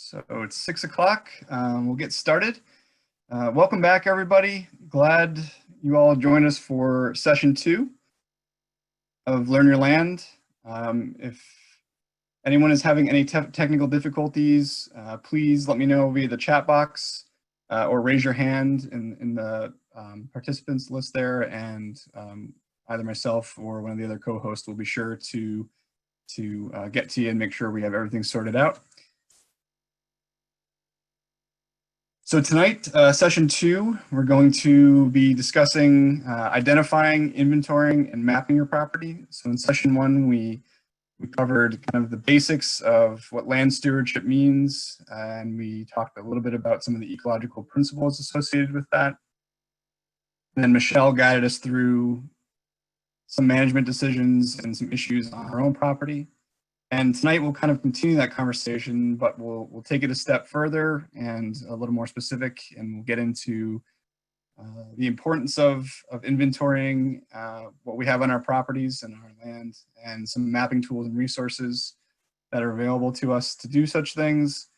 So it's 6 o'clock. We'll get started. Welcome back, everybody. Glad you all joined us for session 2 of Learn Your Land. If anyone is having any technical difficulties, please let me know via the chat box or raise your hand in the participants list there, and either myself or one of the other co-hosts will be sure to get to you and make sure we have everything sorted out. So tonight, session 2, we're going to be discussing identifying, inventorying, and mapping your property. So in session 1, we covered kind of the basics of what land stewardship means, and we talked a little bit about some of the ecological principles associated with that. And then Michelle guided us through some management decisions and some issues on her own property. And tonight we'll kind of continue that conversation, but we'll take it a step further and a little more specific, and we'll get into the importance of inventorying what we have on our properties and our land, and some mapping tools and resources that are available to us to do such things.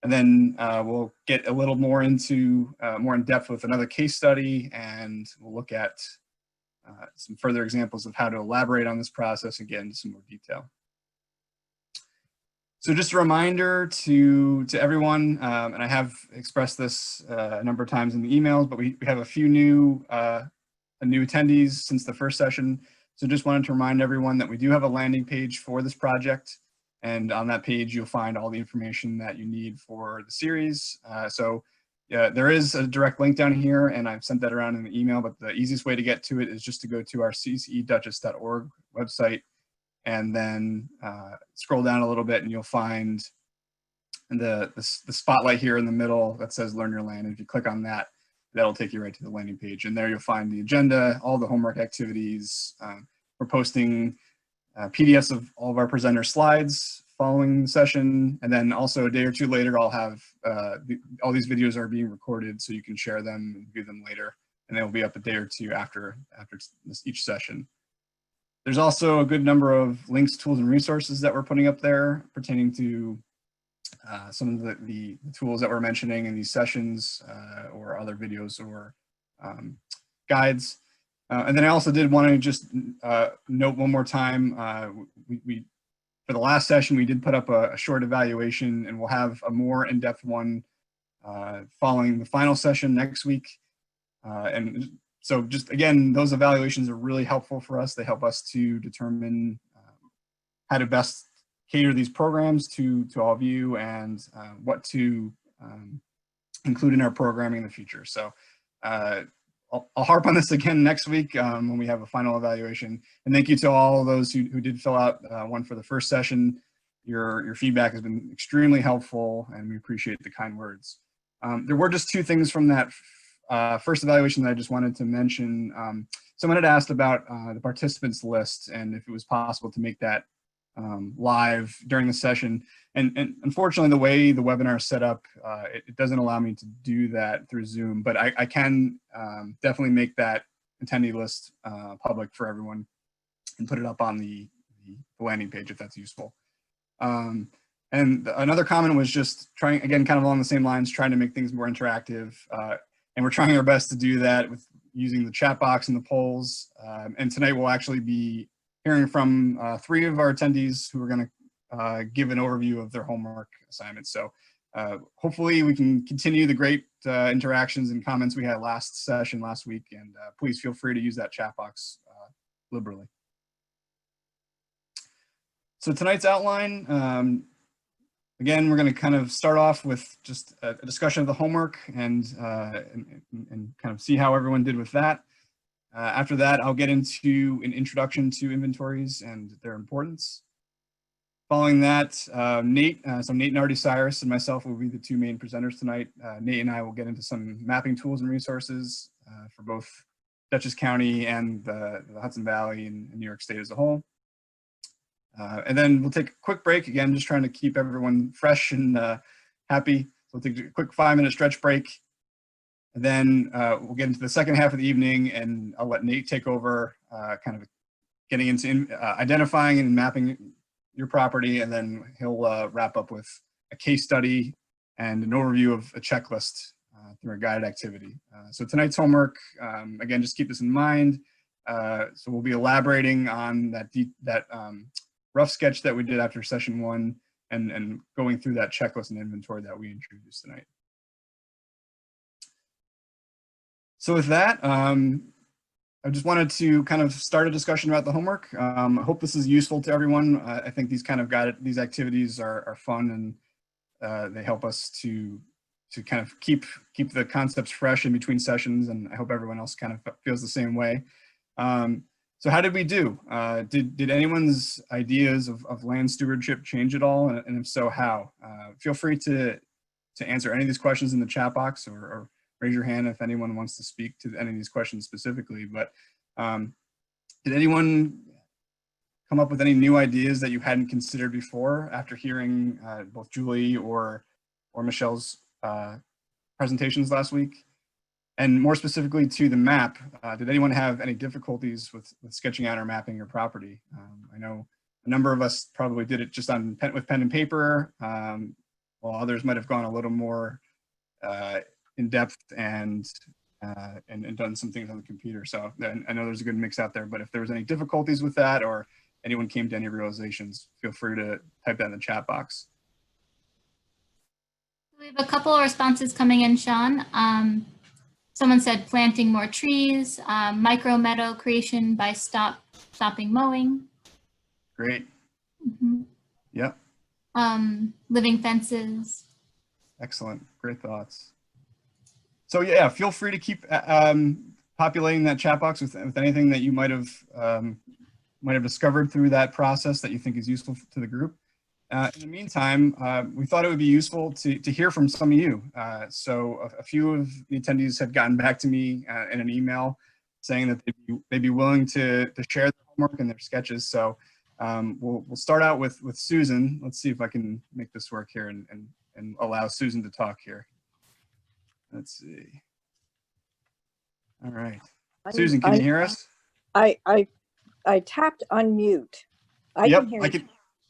And then we'll get a little more into more in depth with another case study, and we'll look at some further examples of how to elaborate on this process and get into some more detail. So just a reminder to everyone, and I have expressed this a number of times in the emails, but we have a few new attendees since the first session. So just wanted to remind everyone that we do have a landing page for this project, and on that page you'll find all the information that you need for the series. There is a direct link down here, and I've sent that around in the email, but the easiest way to get to it is just to go to our CCEDC.org website, and then scroll down a little bit, and you'll find the spotlight here in the middle that says Learn Your Land. And if you click on that, that'll take you right to the landing page. And there you'll find the agenda, all the homework activities. We're posting PDFs of all of our presenter slides following the session. And then also a day or two later, I'll have all these videos are being recorded, so you can share them and view them later. And they will be up a day or two after each session. There's also a good number of links, tools, and resources that we're putting up there pertaining to some of the tools that we're mentioning in these sessions, or other videos or guides. And then I also did want to just note one more time, for the last session, we did put up a short evaluation, and we'll have a more in-depth one following the final session next week. So just, again, those evaluations are really helpful for us. They help us to determine how to best cater these programs to all of you, and what to include in our programming in the future. So I'll harp on this again next week when we have a final evaluation. And thank you to all of those who did fill out one for the first session. Your feedback has been extremely helpful, and we appreciate the kind words. There were just 2 things from that first evaluation that I just wanted to mention. Someone had asked about the participants list, and if it was possible to make that live during the session. And unfortunately, the way the webinar is set up, it doesn't allow me to do that through Zoom, but I can definitely make that attendee list public for everyone and put it up on the landing page if that's useful. And another comment was just trying, again, kind of along the same lines, trying to make things more interactive. And we're trying our best to do that with using the chat box and the polls. And tonight we'll actually be hearing from 3 of our attendees who are going to give an overview of their homework assignments. So hopefully we can continue the great interactions and comments we had last week. And please feel free to use that chat box liberally. So tonight's outline, again, we're going to kind of start off with just a discussion of the homework and kind of see how everyone did with that. After that, I'll get into an introduction to inventories and their importance. Following that, Nate Nardi-Cyrus and myself will be the 2 main presenters tonight. Nate and I will get into some mapping tools and resources for both Dutchess County and the Hudson Valley and New York State as a whole. And then we'll take a quick break, again, just trying to keep everyone fresh and happy. So we'll take a quick 5-minute stretch break. And then we'll get into the second half of the evening, and I'll let Nate take over, kind of getting into identifying and mapping your property, and then he'll wrap up with a case study and an overview of a checklist through a guided activity. So tonight's homework, again, just keep this in mind. So we'll be elaborating on that rough sketch that we did after session 1 and going through that checklist and inventory that we introduced tonight. So with that, I just wanted to kind of start a discussion about the homework. I hope this is useful to everyone. I think these kind of these activities are fun, and they help us to kind of keep the concepts fresh in between sessions, and I hope everyone else kind of feels the same way. So how did we do? Did anyone's ideas of land stewardship change at all? And if so, how? Feel free to answer any of these questions in the chat box, or raise your hand if anyone wants to speak to any of these questions specifically. But did anyone come up with any new ideas that you hadn't considered before after hearing both Julie or Michelle's presentations last week? And more specifically to the map, did anyone have any difficulties with sketching out or mapping your property? I know a number of us probably did it just with pen and paper, while others might have gone a little more in depth and done some things on the computer. So I know there's a good mix out there, but if there was any difficulties with that, or anyone came to any realizations, feel free to type that in the chat box. We have a couple of responses coming in, Sean. Someone said planting more trees, micro meadow creation by stopping mowing. Great. Mm-hmm. Yep. Living fences. Excellent. Great thoughts. So yeah, feel free to keep populating that chat box with anything that you might have discovered through that process that you think is useful to the group. In the meantime, we thought it would be useful to hear from some of you. So a few of the attendees have gotten back to me in an email saying that they'd be willing to share their homework and their sketches. So we'll start out with Susan. Let's see if I can make this work here and allow Susan to talk here. Let's see. All right. Susan, can you hear us? I tapped unmute. Yep,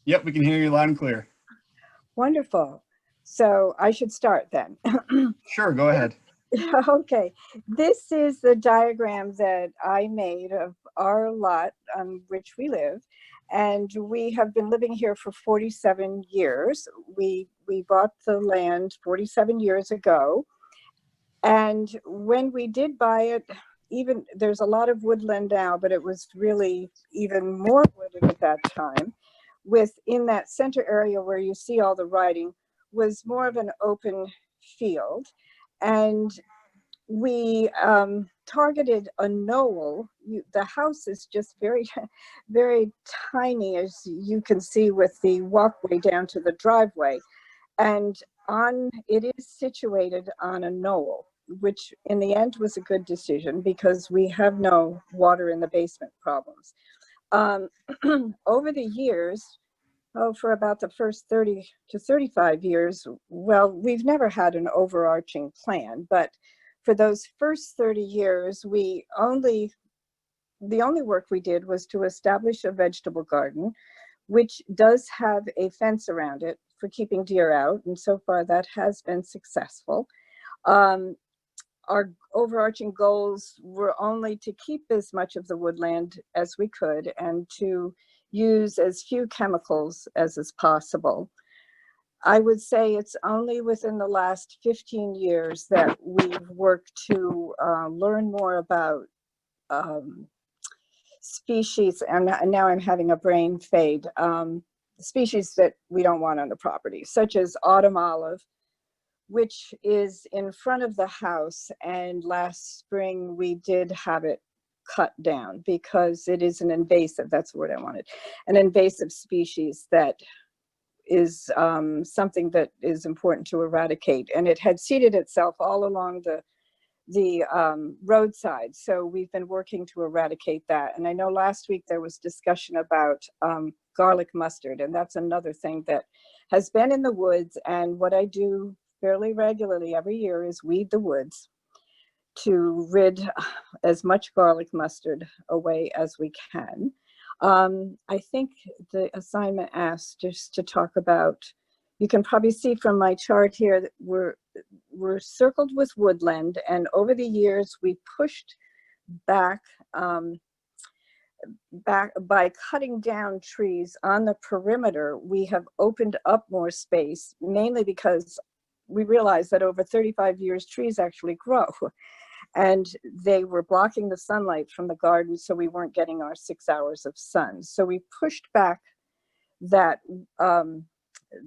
yep, we can hear you loud and clear. Wonderful. So I should start then. Sure, go ahead. Okay. This is the diagram that I made of our lot on which we live. And we have been living here for 47 years. We bought the land 47 years ago. And when we did buy it, there's a lot of woodland now, but it was really even more wooded at that time. In that center area where you see all the writing was more of an open field. And we targeted a knoll. The house is just very, very tiny, as you can see with the walkway down to the driveway. And it is situated on a knoll, which in the end was a good decision because we have no water in the basement problems. Over the years, for about the first 30 to 35 years, well, we've never had an overarching plan, but for those first 30 years, the only work we did was to establish a vegetable garden, which does have a fence around it for keeping deer out, and so far that has been successful. Our overarching goals were only to keep as much of the woodland as we could and to use as few chemicals as is possible. I would say it's only within the last 15 years that we've worked to learn more about species, and now I'm having a brain fade, species that we don't want on the property, such as autumn olive, which is in front of the house, and last spring we did have it cut down because it is an invasive, that's the word I wanted, an invasive species that is something that is important to eradicate, and it had seeded itself all along the roadside, so we've been working to eradicate that. And I know last week there was discussion about garlic mustard, and that's another thing that has been in the woods, and what I do fairly regularly every year is weed the woods to rid as much garlic mustard away as we can. I think the assignment asked just to talk about You can probably see from my chart here that we're circled with woodland, and over the years we pushed back by cutting down trees on the perimeter. We have opened up more space, mainly because we realized that over 35 years trees actually grow, and they were blocking the sunlight from the garden, so we weren't getting our 6 hours of sun. So we pushed back that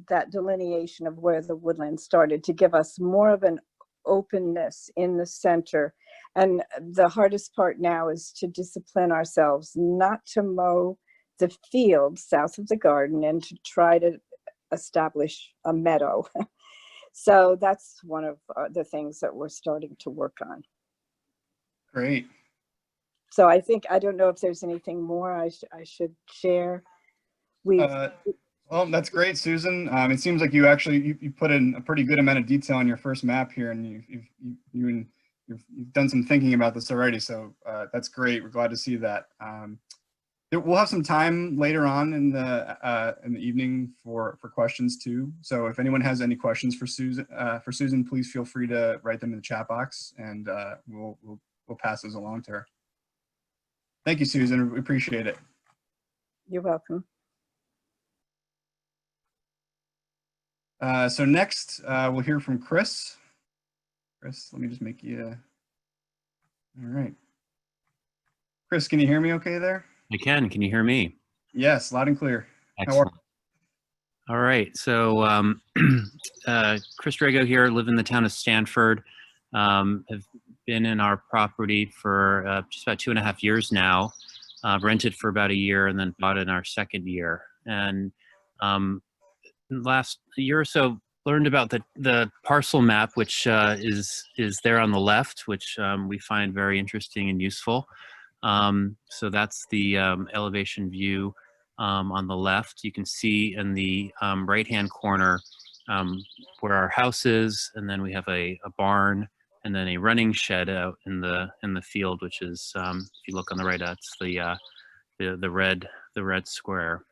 that delineation of where the woodland started to give us more of an openness in the center. And the hardest part now is to discipline ourselves not to mow the field south of the garden and to try to establish a meadow. So that's one of the things that we're starting to work on. Great. So I don't know if there's anything more I should share. Well, that's great, Susan. It seems like you put in a pretty good amount of detail on your first map here, and you've done some thinking about this already. So that's great. We're glad to see that. We'll have some time later on in the evening for questions too. So if anyone has any questions for Susan, please feel free to write them in the chat box, and we'll pass those along to her. Thank you, Susan. We appreciate it. You're welcome. So next, we'll hear from Chris. Chris, let me just make you. All right. Chris, can you hear me okay there? I can. Can you hear me? Yes, loud and clear. Excellent. All right. So Chris Drago here, live in the town of Stanford. Have been in our property for just about 2.5 years now. Rented for about a year and then bought in our second year. And last year or so, learned about the parcel map, which is there on the left, which we find very interesting and useful. So that's the elevation view on the left. You can see in the right-hand corner where our house is, and then we have a barn, and then a running shed out in the field, which is if you look on the right, that's the red square.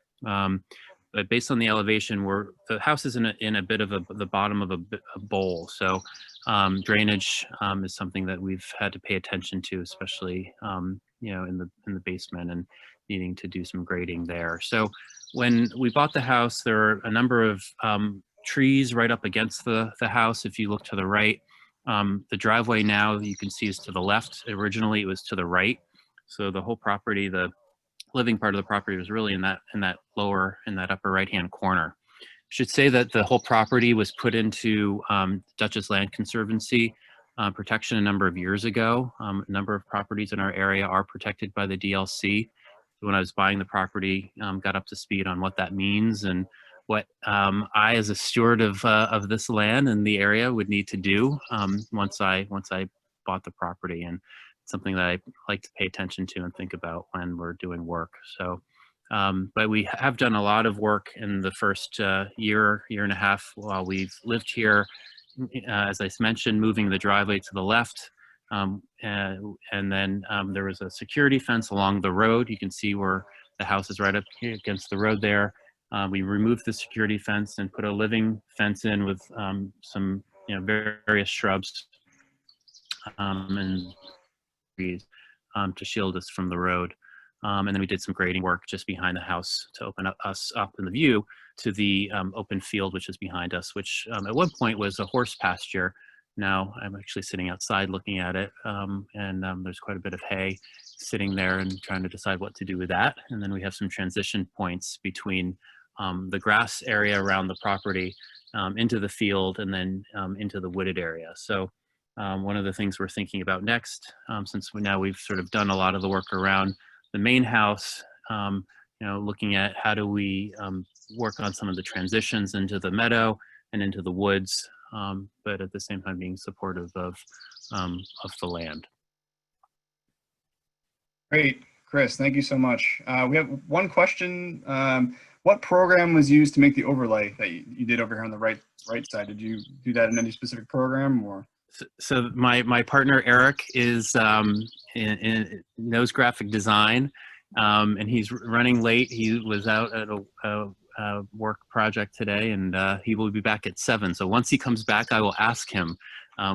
But based on the elevation, the house is in a bit of the bottom of a bowl. So drainage is something that we've had to pay attention to, especially in the basement and needing to do some grading there. So when we bought the house, there are a number of trees right up against the house. If you look to the right, the driveway now you can see is to the left. Originally it was to the right. So the whole property, the living part of the property was really in that upper right-hand corner. I should say that the whole property was put into Dutchess Land Conservancy protection a number of years ago. A number of properties in our area are protected by the DLC. So when I was buying the property, got up to speed on what that means and what I, as a steward of this land and the area, would need to do once I bought the property, and something that I like to pay attention to and think about when we're doing work. So, but we have done a lot of work in the first year and a half while we've lived here. As I mentioned, moving the driveway to the left, and then there was a security fence along the road. You can see where the house is right up here against the road there. We removed the security fence and put a living fence in with some various shrubs and trees to shield us from the road. And then we did some grading work just behind the house to open us up in the view to the open field, which is behind us, which at one point was a horse pasture. Now I'm actually sitting outside looking at it, and there's quite a bit of hay sitting there and trying to decide what to do with that. And then we have some transition points between the grass area around the property into the field and then into the wooded area. So one of the things we're thinking about next, since we've sort of done a lot of the work around the main house, looking at how do we work on some of the transitions into the meadow and into the woods, but at the same time being supportive of the land. Great, Chris, thank you so much. We have one question. What program was used to make the overlay that you did over here on the right side? Did you do that in any specific program, or? So my partner Eric is knows graphic design, and he's running late. He was out at work project today, and he will be back at 7. So once he comes back, I will ask him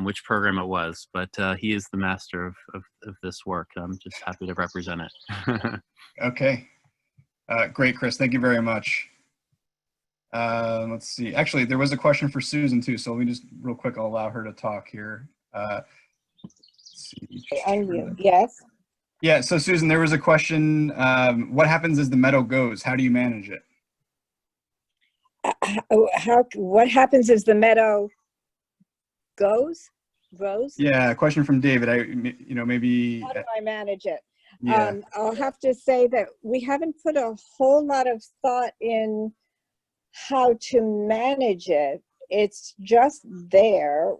which program it was, but he is the master of this work. I'm just happy to represent it. Okay. Great, Chris. Thank you very much. Let's see. Actually, there was a question for Susan too, so let me just real quick, I'll allow her to talk here. Let's see. Unmute, yes. Yeah, so Susan, there was a question. What happens as the meadow goes? How do you manage it? What happens as the meadow grows? Yeah, a question from David. Maybe. How do I manage it? Yeah. I'll have to say that we haven't put a whole lot of thought in how to manage it. It's just there.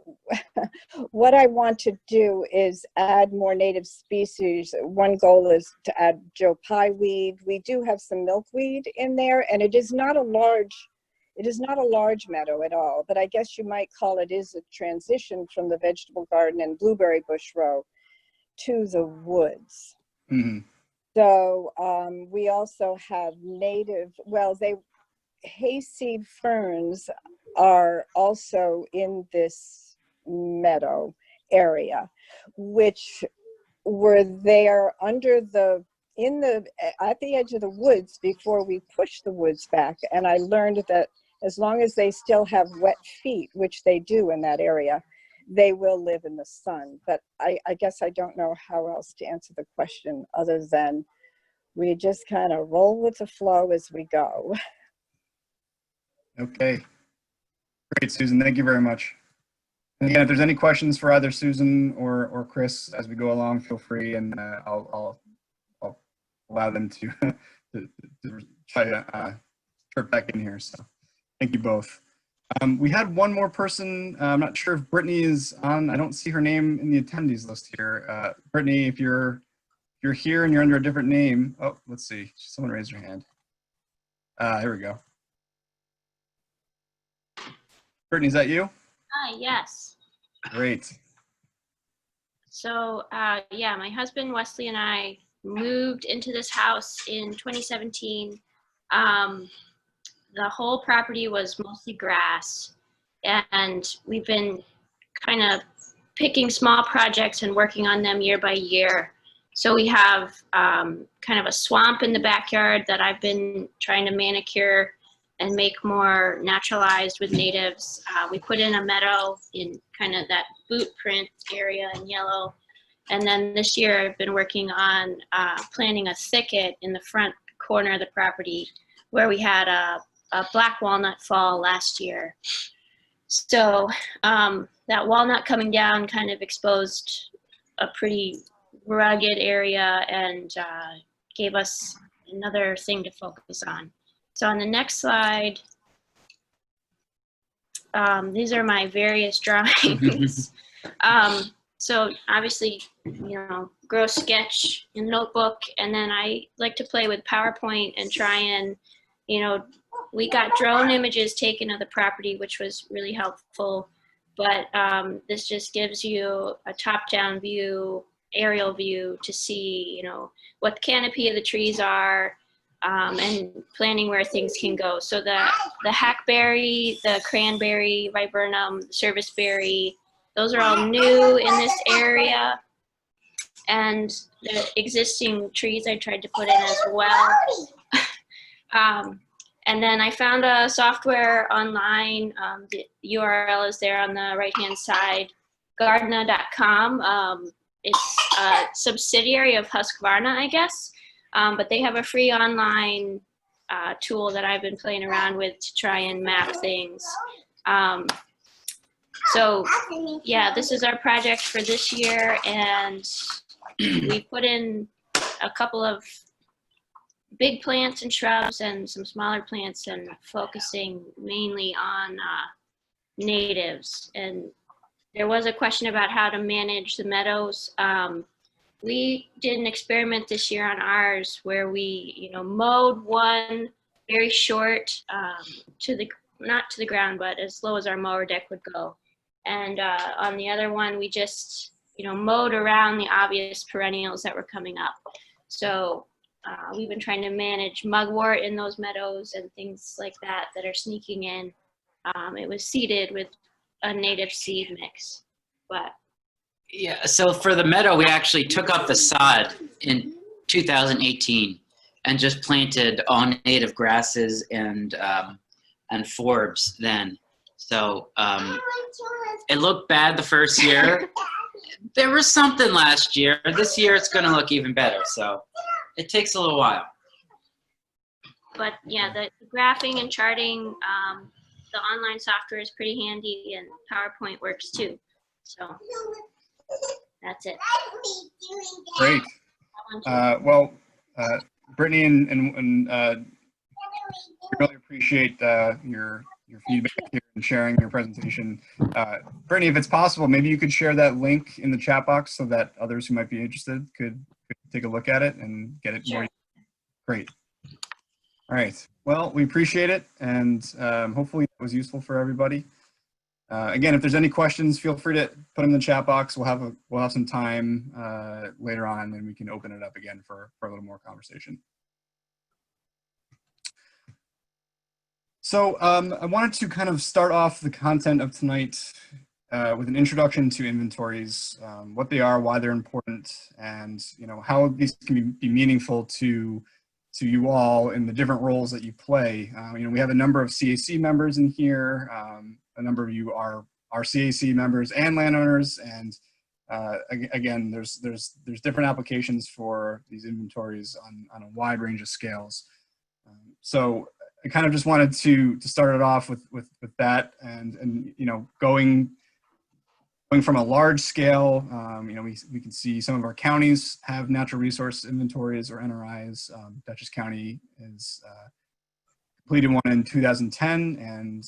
What I want to do is add more native species. One goal is to add Joe Pye weed. We do have some milkweed in there, and it is not a large meadow at all, but I guess you might call it is a transition from the vegetable garden and blueberry bush row to the woods. Mm-hmm. So we also have native, hayseed ferns are also in this meadow area, which were there at the edge of the woods before we pushed the woods back. And I learned that as long as they still have wet feet, which they do in that area, they will live in the sun. But I guess I don't know how else to answer the question other than we just kind of roll with the flow as we go. Okay. Great, Susan. Thank you very much. And again, if there's any questions for either Susan or Chris as we go along, feel free, and I'll allow them to, to try to trip back in here. So thank you both. We had one more person. I'm not sure if Brittany is on. I don't see her name in the attendees list here. Brittany, if you're here and you're under a different name. Oh, let's see. Someone raised their hand. Here we go. Brittany, is that you? Yes. Great. So, yeah, my husband Wesley and I moved into this house in 2017. The whole property was mostly grass, and we've been kind of picking small projects and working on them year by year. So we have kind of a swamp in the backyard that I've been trying to manicure and make more naturalized with natives. We put in a meadow in kind of that boot print area in yellow. And then this year I've been working on planting a thicket in the front corner of the property where we had a black walnut fall last year. So that walnut coming down kind of exposed a pretty rugged area and gave us another thing to focus on. So on the next slide, these are my various drawings. So obviously, grow sketch in notebook, and then I like to play with PowerPoint and try and, we got drone images taken of the property, which was really helpful. But this just gives you a top-down view, aerial view to see, what the canopy of the trees are, and planning where things can go. So the hackberry, the cranberry, viburnum, the serviceberry, those are all new in this area. And the existing trees I tried to put in as well. And then I found a software online. The URL is there on the right-hand side, Gardena.com. It's a subsidiary of Husqvarna, I guess. But they have a free online tool that I've been playing around with to try and map things. So yeah, this is our project for this year, and we put in a couple of big plants and shrubs and some smaller plants, and focusing mainly on natives. And there was a question about how to manage the meadows. We did an experiment this year on ours where we, mowed one very short not to the ground, but as low as our mower deck would go. And on the other one, we just, mowed around the obvious perennials that were coming up. So We've been trying to manage mugwort in those meadows and things like that that are sneaking in. It was seeded with a native seed mix, but Yeah, so for the meadow, we actually took up the sod in 2018 and just planted all native grasses and forbs then. So it looked bad the first year. There was something last year. This year it's going to look even better. So it takes a little while. But yeah, the graphing and charting, the online software is pretty handy, and PowerPoint works too. So that's it. Great. Well, Brittany and really appreciate your feedback here and sharing your presentation. Brittany, if it's possible, maybe you could share that link in the chat box so that others who might be interested could take a look at it and get it Sure. more. Great. All right. Well, we appreciate it, and hopefully it was useful for everybody. Again, if there's any questions, feel free to put them in the chat box. We'll have some time later on, and we can open it up again for a little more conversation. So I wanted to kind of start off the content of tonight with an introduction to inventories, what they are, why they're important, and how these can be meaningful to you all in the different roles that you play. We have a number of CAC members in here. A number of you are CAC members and landowners, and again, there's different applications for these inventories on a wide range of scales. So I kind of just wanted to start it off with that, and going from a large scale, we can see some of our counties have natural resource inventories or NRIs. Dutchess County is completed one in 2010, and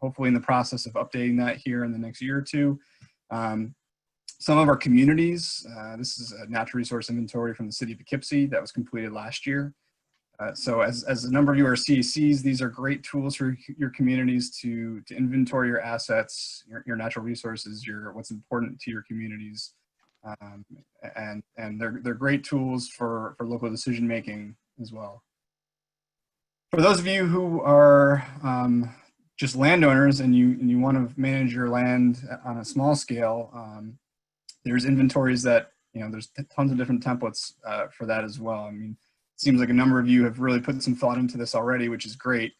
hopefully in the process of updating that here in the next year or two. Some of our communities, this is a natural resource inventory from the city of Poughkeepsie that was completed last year. So as a number of you are CACs, these are great tools for your communities to inventory your assets, your natural resources, what's important to your communities. And they're great tools for local decision making as well. For those of you who are just landowners and you want to manage your land on a small scale, there's inventories that, there's tons of different templates for that as well. I mean, it seems like a number of you have really put some thought into this already, which is great.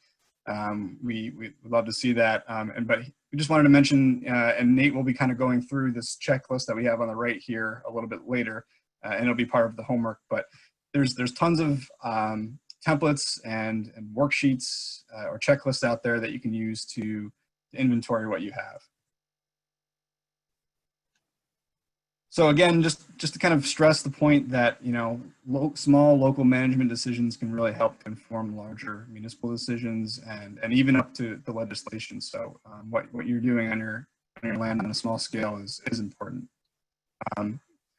We'd love to see that. But we just wanted to mention, and Nate will be kind of going through this checklist that we have on the right here a little bit later, and it'll be part of the homework. But there's tons of templates and worksheets or checklists out there that you can use to inventory what you have. So again, just to kind of stress the point that, small local management decisions can really help inform larger municipal decisions and even up to the legislation. So what you're doing on your land on a small scale is important.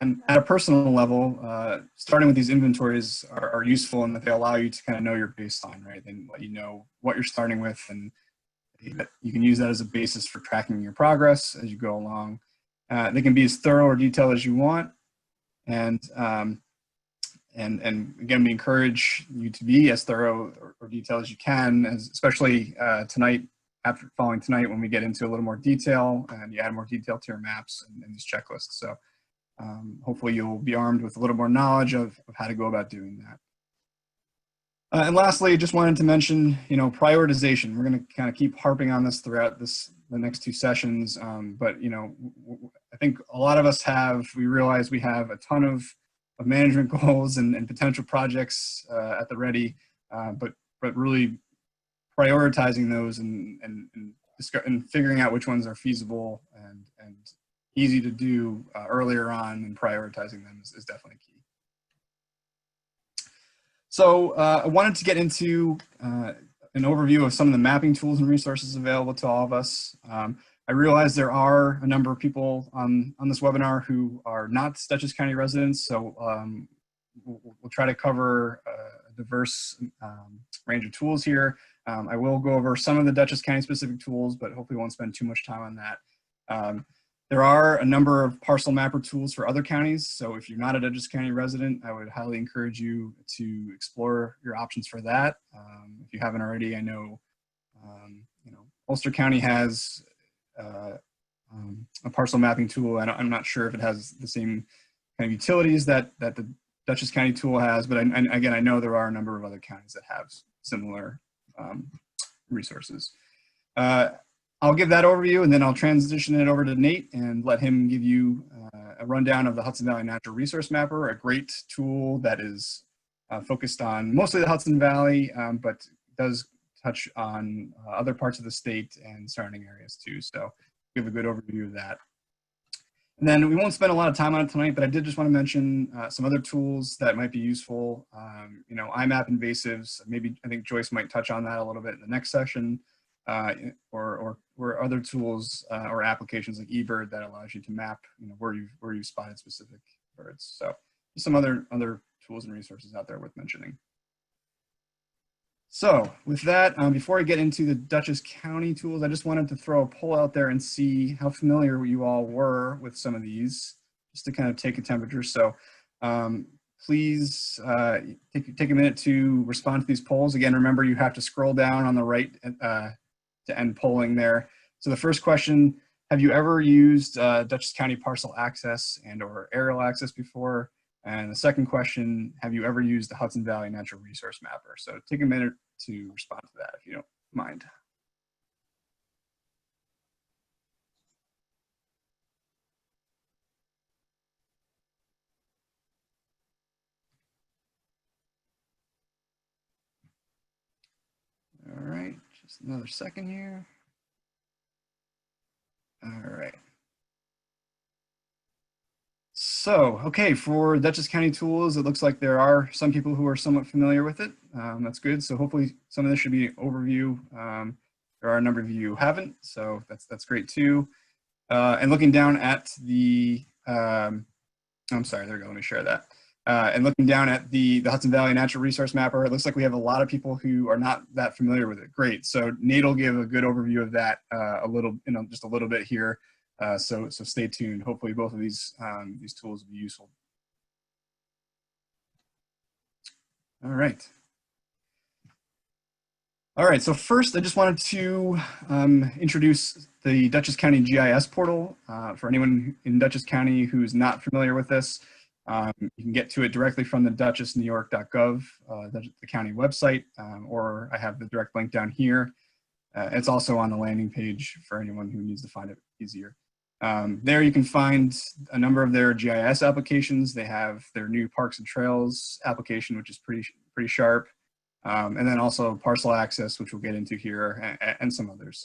And at a personal level, starting with these inventories are useful in that they allow you to kind of know your baseline, right? And let you know what you're starting with, and you can use that as a basis for tracking your progress as you go along. They can be as thorough or detailed as you want, and again, we encourage you to be as thorough or detailed as you can, especially tonight, following tonight, when we get into a little more detail and you add more detail to your maps and these checklists. So hopefully you'll be armed with a little more knowledge of how to go about doing that. And lastly, just wanted to mention, prioritization. We're going to kind of keep harping on this throughout the next two sessions, but I think a lot of us we realize we have a ton of management goals and potential projects at the ready, but really prioritizing those and figuring out which ones are feasible and easy to do earlier on, and prioritizing them is definitely key. So I wanted to get into an overview of some of the mapping tools and resources available to all of us. I realize there are a number of people on this webinar who are not Dutchess County residents, so we'll try to cover a diverse range of tools here. I will go over some of the Dutchess County specific tools, but hopefully won't spend too much time on that. There are a number of parcel mapper tools for other counties. So if you're not a Dutchess County resident, I would highly encourage you to explore your options for that. If you haven't already, I know, Ulster County has a parcel mapping tool. I'm not sure if it has the same kind of utilities that the Dutchess County tool has, but again, I know there are a number of other counties that have similar resources. I'll give that overview, and then I'll transition it over to Nate and let him give you a rundown of the Hudson Valley Natural Resource Mapper, a great tool that is focused on mostly the Hudson Valley, but does touch on other parts of the state and surrounding areas too. So give a good overview of that. And then we won't spend a lot of time on it tonight, but I did just want to mention some other tools that might be useful. IMAP invasives, maybe I think Joyce might touch on that a little bit in the next session. Or other tools or applications like eBird that allows you to map, where you've spotted specific birds. So just some other tools and resources out there worth mentioning. So with that, before I get into the Dutchess County tools, I just wanted to throw a poll out there and see how familiar you all were with some of these, just to kind of take a temperature. So please take a minute to respond to these polls. Again, remember you have to scroll down on the right to end polling there. So the first question, have you ever used Dutchess County parcel access and or aerial access before? And the second question, have you ever used the Hudson Valley Natural Resource Mapper? So take a minute to respond to that if you don't mind. All right, just another second here. All right. So, okay, for Dutchess County tools, it looks like there are some people who are somewhat familiar with it. That's good. So hopefully some of this should be an overview. There are a number of you who haven't, so that's great too. And looking down at the, I'm sorry, there we go, let me share that. And looking down at the Hudson Valley Natural Resource Mapper, it looks like we have a lot of people who are not that familiar with it. Great. So Nate will give a good overview of that just a little bit here. So stay tuned. Hopefully both of these tools will be useful. All right. All right, so first I just wanted to introduce the Dutchess County GIS portal. For anyone in Dutchess County who's not familiar with this, you can get to it directly from the dutchessnewyork.gov, the county website, or I have the direct link down here. It's also on the landing page for anyone who needs to find it easier. There you can find a number of their GIS applications. They have their new Parks and Trails application, which is pretty sharp. And then also parcel access, which we'll get into here, and some others.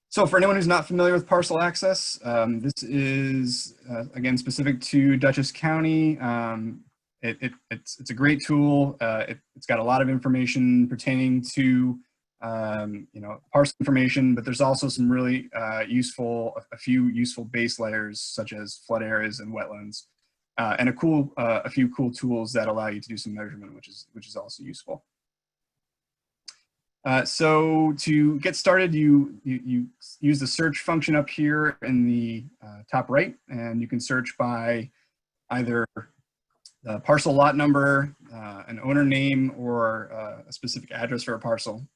So for anyone who's not familiar with parcel access, this is, again, specific to Dutchess County. It's a great tool. It's got a lot of information pertaining to parcel information, but there's also some really a few useful base layers, such as flood areas and wetlands, and a few cool tools that allow you to do some measurement, which is also useful. So to get started, you use the search function up here in the top right, and you can search by either the parcel lot number, an owner name, or a specific address for a parcel.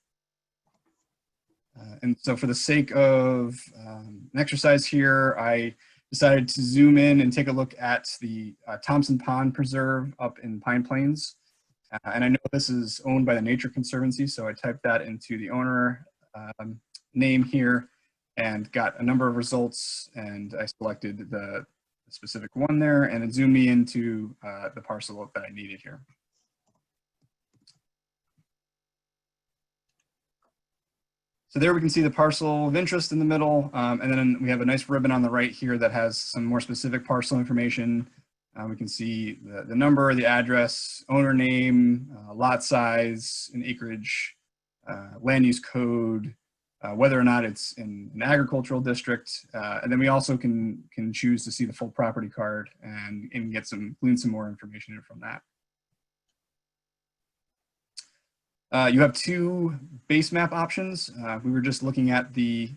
And so for the sake of an exercise here, I decided to zoom in and take a look at the Thompson Pond Preserve up in Pine Plains. And I know this is owned by the Nature Conservancy, so I typed that into the owner name here and got a number of results, and I selected the specific one there, and it zoomed me into the parcel that I needed here. So there we can see the parcel of interest in the middle, and then we have a nice ribbon on the right here that has some more specific parcel information. We can see the number, the address, owner name, lot size, and acreage, land use code, whether or not it's in an agricultural district, and then we also can choose to see the full property card and glean some more information from that. You have two base map options. We were just looking at the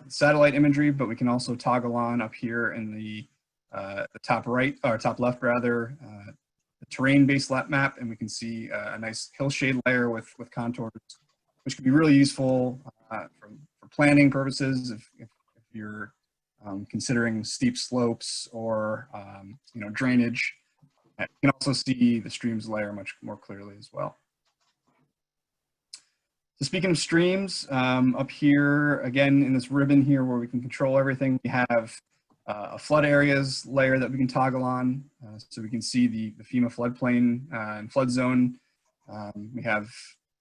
satellite imagery, but we can also toggle on up here in the top right, or top left rather, the terrain-based map, and we can see a nice hillshade layer with contours, which can be really useful for planning purposes if you're considering steep slopes or drainage. You can also see the streams layer much more clearly as well. So speaking of streams, up here, again, in this ribbon here where we can control everything, we have a flood areas layer that we can toggle on. So we can see the FEMA floodplain and flood zone. We have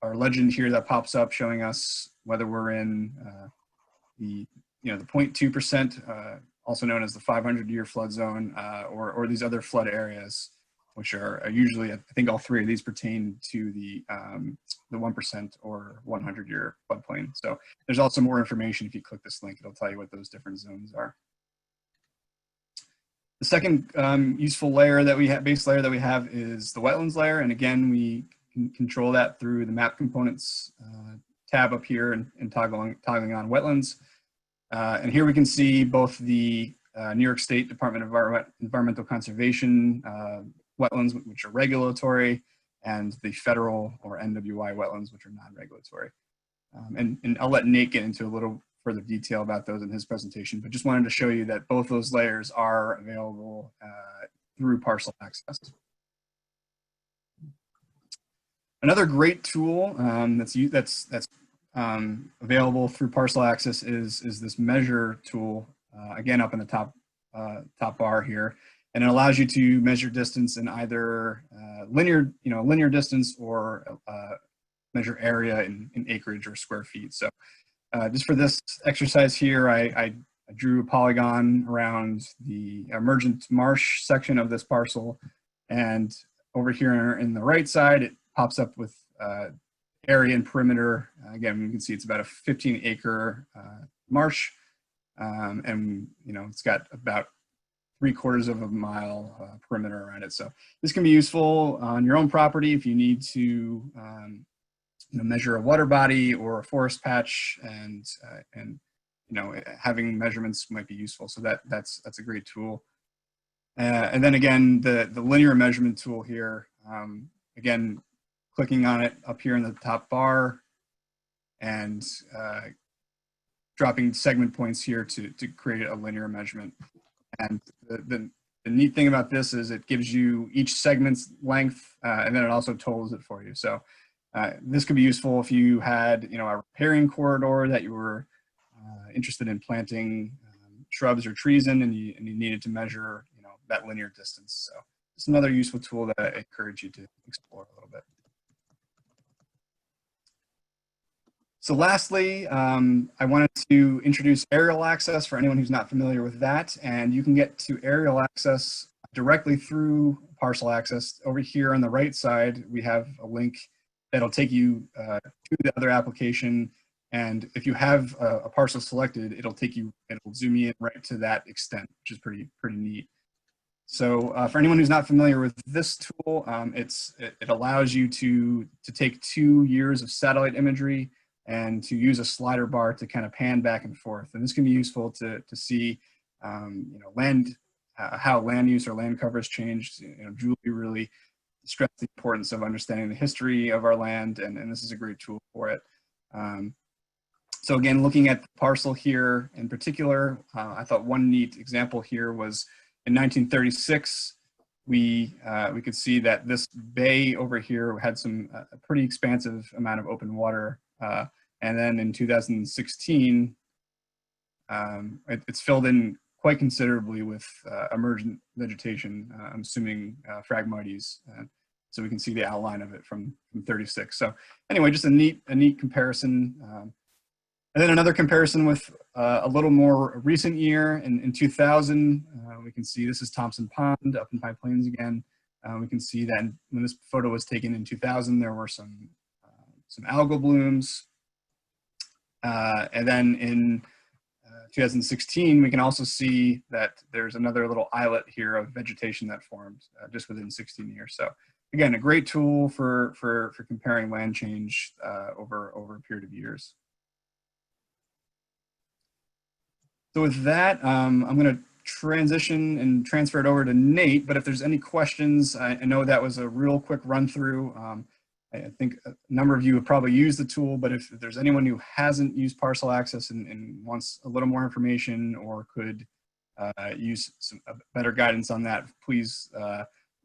our legend here that pops up showing us whether we're in the 0.2%, also known as the 500-year flood zone, or these other flood areas, which are usually, I think all three of these pertain to the 1% or 100-year floodplain. So there's also more information. If you click this link, it'll tell you what those different zones are. The second useful layer that we have, base layer that we have, is the wetlands layer. And again, we can control that through the map components tab up here and toggling on wetlands. And here we can see both the New York State Department of Environmental Conservation wetlands, which are regulatory, and the federal or NWI wetlands, which are non-regulatory. And I'll let Nate get into a little further detail about those in his presentation, but just wanted to show you that both those layers are available through parcel access. Another great tool that's available through parcel access is this measure tool, again up in the top bar here, and it allows you to measure distance in either linear distance or measure area in acreage or square feet. So just for this exercise here, I drew a polygon around the emergent marsh section of this parcel, and over here in the right side, it pops up with area and perimeter. Again, you can see it's about a 15-acre marsh, and it's got about 3/4 of a mile perimeter around it. So this can be useful on your own property if you need to measure a water body or a forest patch, and having measurements might be useful. So that's a great tool. And then again, the linear measurement tool here, again, clicking on it up here in the top bar and dropping segment points here to create a linear measurement. And the neat thing about this is it gives you each segment's length, and then it also totals it for you. So this could be useful if you had a riparian corridor that you were interested in planting shrubs or trees in, and you needed to measure that linear distance. So it's another useful tool that I encourage you to explore a little bit. So lastly, I wanted to introduce aerial access for anyone who's not familiar with that. And you can get to aerial access directly through parcel access. Over here on the right side, we have a link that'll take you to the other application. And if you have a parcel selected, it'll zoom you in right to that extent, which is pretty neat. So for anyone who's not familiar with this tool, it allows you to take 2 years of satellite imagery and to use a slider bar to kind of pan back and forth. And this can be useful to see how land use or land cover has changed. Julie really stressed the importance of understanding the history of our land, and this is a great tool for it. So again, looking at the parcel here in particular, I thought one neat example here was in 1936, we could see that this bay over here had a pretty expansive amount of open water. And then in 2016, it's filled in quite considerably with emergent vegetation, I'm assuming Phragmites. So we can see the outline of it from 36. So anyway, just a neat comparison. And then another comparison with a little more recent year in 2000, we can see this is Thompson Pond up in High Plains again. We can see that when this photo was taken in 2000, there were some algal blooms. And then in 2016, we can also see that there's another little islet here of vegetation that formed just within 16 years. So again, a great tool for comparing land change over a period of years. So with that, I'm going to transition and transfer it over to Nate, but if there's any questions, I know that was a real quick run through. I think a number of you have probably used the tool, but if there's anyone who hasn't used parcel access and wants a little more information or could use some better guidance on that, please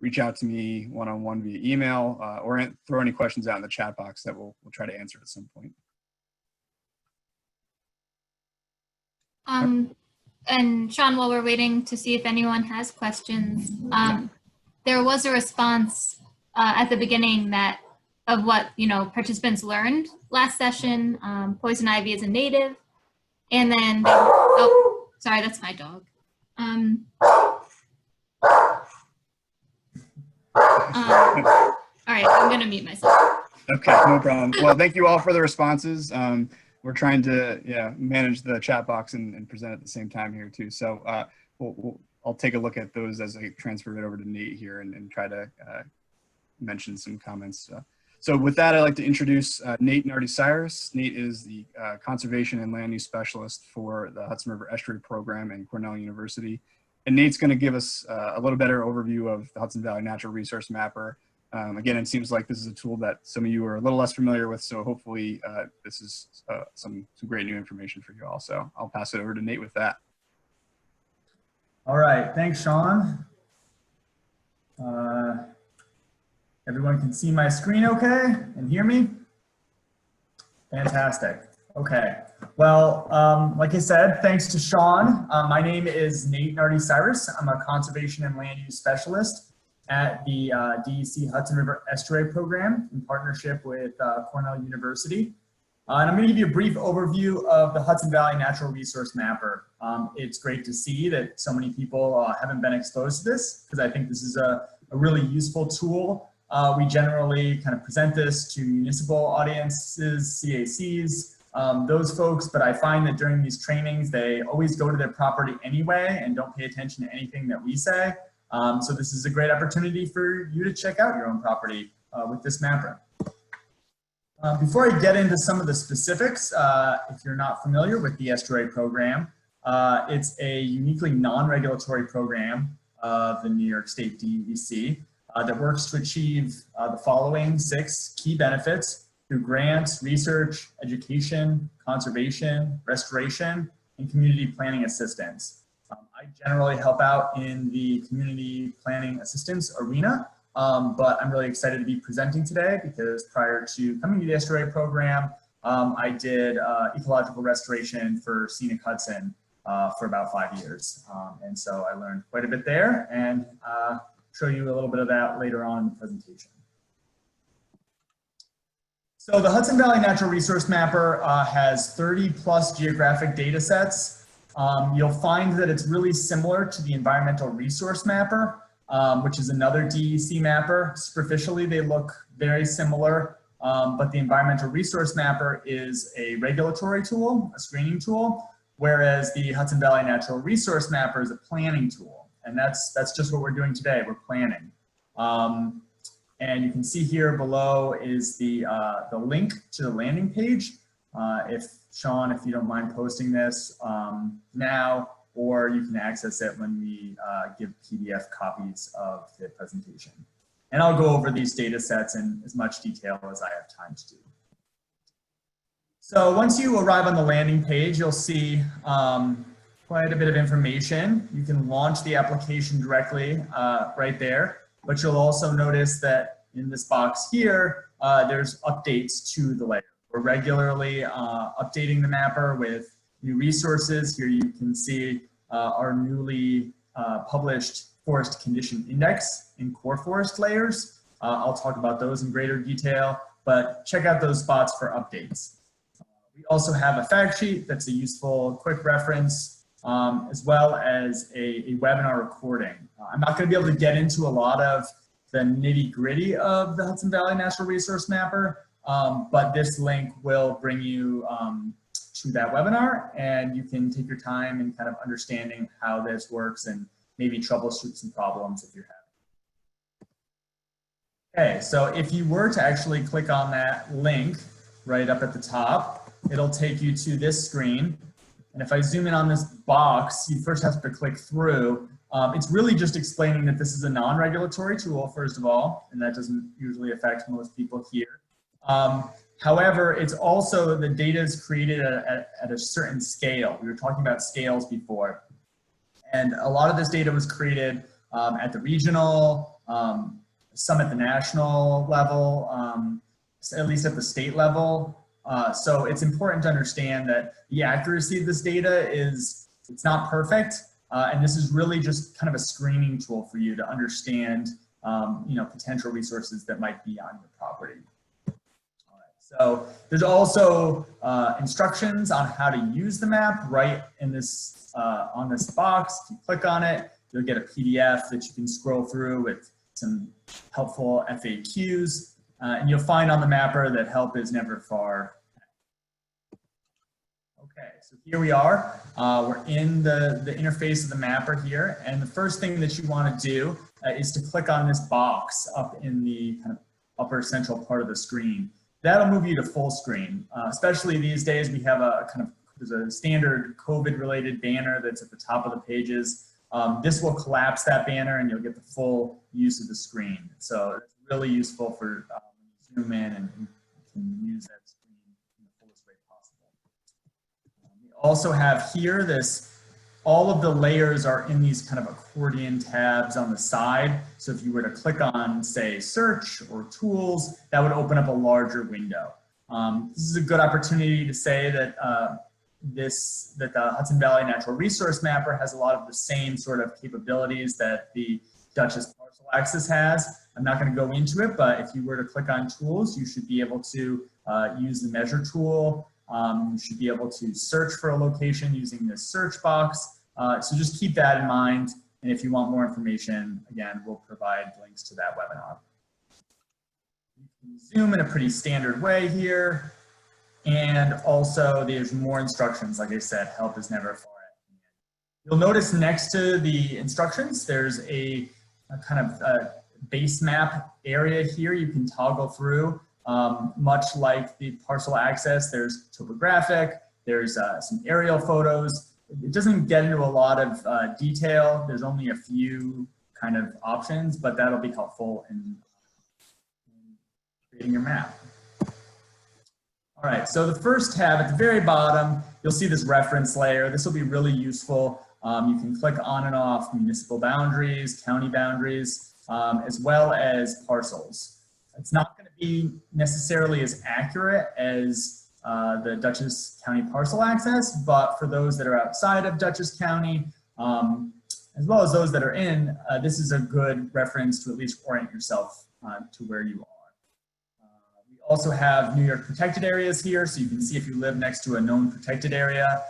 reach out to me one-on-one via email or throw any questions out in the chat box that we'll try to answer at some point. And Sean, while we're waiting to see if anyone has questions, there was a response at the beginning that of what participants learned last session. Poison ivy is a native, and then oh, sorry, that's my dog. All right, I'm gonna mute myself. Okay, no problem. Well, thank you all for the responses. We're trying to manage the chat box and present at the same time here too. So I'll take a look at those as I transfer it over to Nate here and try to mention some comments. So with that, I'd like to introduce Nate Nardi-Cyrus. Nate is the Conservation and Land Use Specialist for the Hudson River Estuary Program in Cornell University. And Nate's going to give us a little better overview of the Hudson Valley Natural Resource Mapper. Again, it seems like this is a tool that some of you are a little less familiar with, so hopefully this is some great new information for you all. So I'll pass it over to Nate with that. All right, thanks, Sean. Everyone can see my screen okay and hear me? Fantastic. Okay. Well, like I said, thanks to Sean. My name is Nate Nardi-Cyrus. I'm a Conservation and Land Use Specialist at the DEC Hudson River Estuary Program in partnership with Cornell University. And I'm going to give you a brief overview of the Hudson Valley Natural Resource Mapper. It's great to see that so many people haven't been exposed to this, because I think this is a really useful tool. We generally kind of present this to municipal audiences, CACs, those folks, but I find that during these trainings, they always go to their property anyway and don't pay attention to anything that we say. So this is a great opportunity for you to check out your own property with this mapper. Before I get into some of the specifics, if you're not familiar with the Estuary Program, it's a uniquely non-regulatory program of the New York State DEC that works to achieve the following 6 key benefits through grants, research, education, conservation, restoration, and community planning assistance. I generally help out in the community planning assistance arena, but I'm really excited to be presenting today because prior to coming to the Estuary Program, I did ecological restoration for scenic Hudson for about 5 years. And so I learned quite a bit there, and show you a little bit of that later on in the presentation. So the Hudson Valley Natural Resource Mapper has 30+ geographic data sets. You'll find that it's really similar to the Environmental Resource Mapper, which is another DEC mapper. Superficially, they look very similar, but the Environmental Resource Mapper is a regulatory tool, a screening tool, whereas the Hudson Valley Natural Resource Mapper is a planning tool. And that's just what we're doing today, we're planning. And you can see here below is the link to the landing page. Sean, if you don't mind posting this now, or you can access it when we give PDF copies of the presentation. And I'll go over these data sets in as much detail as I have time to do. So once you arrive on the landing page, you'll see quite a bit of information. You can launch the application directly right there, but you'll also notice that in this box here, there's updates to the layer. We're regularly updating the mapper with new resources. Here you can see our newly published forest condition index in core forest layers. I'll talk about those in greater detail, but check out those spots for updates. We also have a fact sheet that's a useful quick reference, as well as a webinar recording. I'm not going to be able to get into a lot of the nitty-gritty of the Hudson Valley Natural Resource Mapper, but this link will bring you to that webinar, and you can take your time in kind of understanding how this works and maybe troubleshoot some problems if you're Okay, so if you were to actually click on that link right up at the top, it'll take you to this screen. And if I zoom in on this box, you first have to click through. It's really just explaining that this is a non-regulatory tool, first of all, and that doesn't usually affect most people here. However, it's also the data is created at a certain scale. We were talking about scales before. And a lot of this data was created at the regional, some at the national level, at least at the state level. So it's important to understand that the accuracy of this data it's not perfect. And this is really just kind of a screening tool for you to understand, potential resources that might be on your property. All right. So there's also instructions on how to use the map right in this, on this box. If you click on it, you'll get a PDF that you can scroll through with some helpful FAQs. And you'll find on the mapper that help is never far. Okay, so here we are. We're in the interface of the mapper here. And the first thing that you want to do is to click on this box up in the kind of upper central part of the screen. That'll move you to full screen. Especially these days, we have there's a standard COVID-related banner that's at the top of the pages. This will collapse that banner and you'll get the full use of the screen. So it's really useful for zoom in and you can use that screen in the fullest way possible. We also have here all of the layers are in these kind of accordion tabs on the side. So if you were to click on, say, search or tools, that would open up a larger window. This is a good opportunity to say that that the Hudson Valley Natural Resource Mapper has a lot of the same sort of capabilities that the Dutchess Parcel Access has. I'm not going to go into it, but if you were to click on tools, you should be able to use the measure tool. You should be able to search for a location using this search box. So just keep that in mind. And if you want more information, again, we'll provide links to that webinar. You can zoom in a pretty standard way here. And also there's more instructions. Like I said, help is never far at hand. You'll notice next to the instructions, there's a kind of base map area here you can toggle through. Much like the parcel access, there's topographic, there's some aerial photos. It doesn't get into a lot of detail. There's only a few kind of options, but that'll be helpful in creating your map. All right, so the first tab at the very bottom, you'll see this reference layer. This will be really useful. You can click on and off municipal boundaries, county boundaries, as well as parcels. It's not going to be necessarily as accurate as the Dutchess County parcel access, but for those that are outside of Dutchess County, as well as those that are in, this is a good reference to at least orient yourself to where you are. We also have New York protected areas here, so you can see if you live next to a known protected area.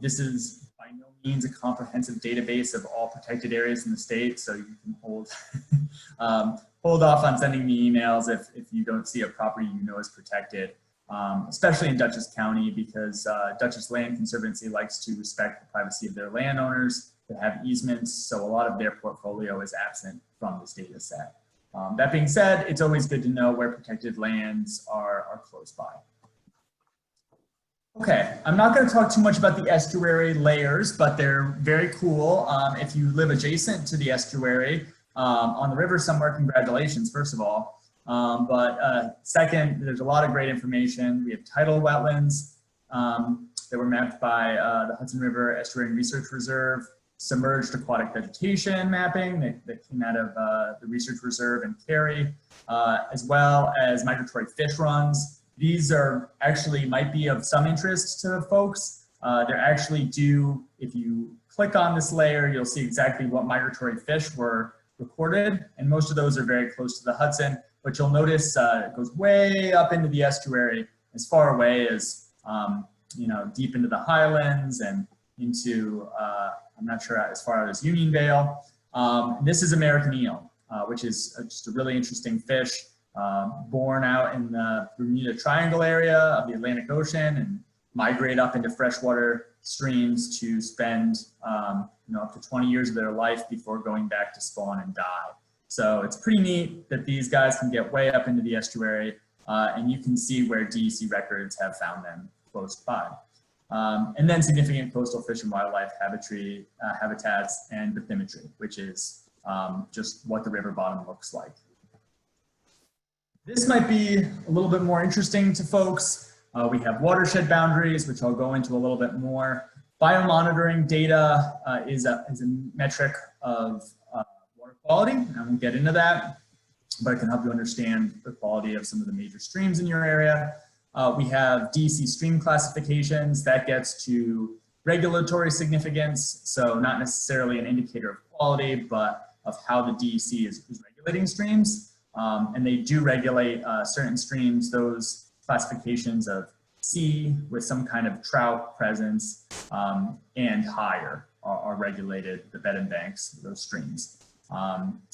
This is by no means a comprehensive database of all protected areas in the state, so you can hold hold off on sending me emails if you don't see a property you know is protected, especially in Dutchess County, because Dutchess Land Conservancy likes to respect the privacy of their landowners that have easements, so a lot of their portfolio is absent from this data set. That being said, it's always good to know where protected lands are close by. Okay, I'm not going to talk too much about the estuary layers, but they're very cool. If you live adjacent to the estuary on the river somewhere, congratulations, first of all. Second, there's a lot of great information. We have tidal wetlands that were mapped by the Hudson River Estuary and Research Reserve, submerged aquatic vegetation mapping that came out of the Research Reserve in Cary, as well as migratory fish runs. These are actually might be of some interest to folks. They're actually due, if you click on this layer, you'll see exactly what migratory fish were recorded, and most of those are very close to the Hudson, but you'll notice it goes way up into the estuary, as far away as, deep into the highlands and into, I'm not sure as far out as Unionvale. This is American eel, which is just a really interesting fish, born out in the Bermuda Triangle area of the Atlantic Ocean and migrate up into freshwater streams to spend up to 20 years of their life before going back to spawn and die. So it's pretty neat that these guys can get way up into the estuary, and you can see where DEC records have found them close by. And then significant coastal fish and wildlife habitats and bathymetry, which is just what the river bottom looks like. This might be a little bit more interesting to folks. We have watershed boundaries, which I'll go into a little bit more. Biomonitoring data is a metric of water quality, and I won't get into that, but it can help you understand the quality of some of the major streams in your area. We have DEC stream classifications that gets to regulatory significance, so not necessarily an indicator of quality, but of how the DEC is regulating streams. And they do regulate certain streams, those classifications of C with some kind of trout presence and higher are regulated, the bed and banks, those streams.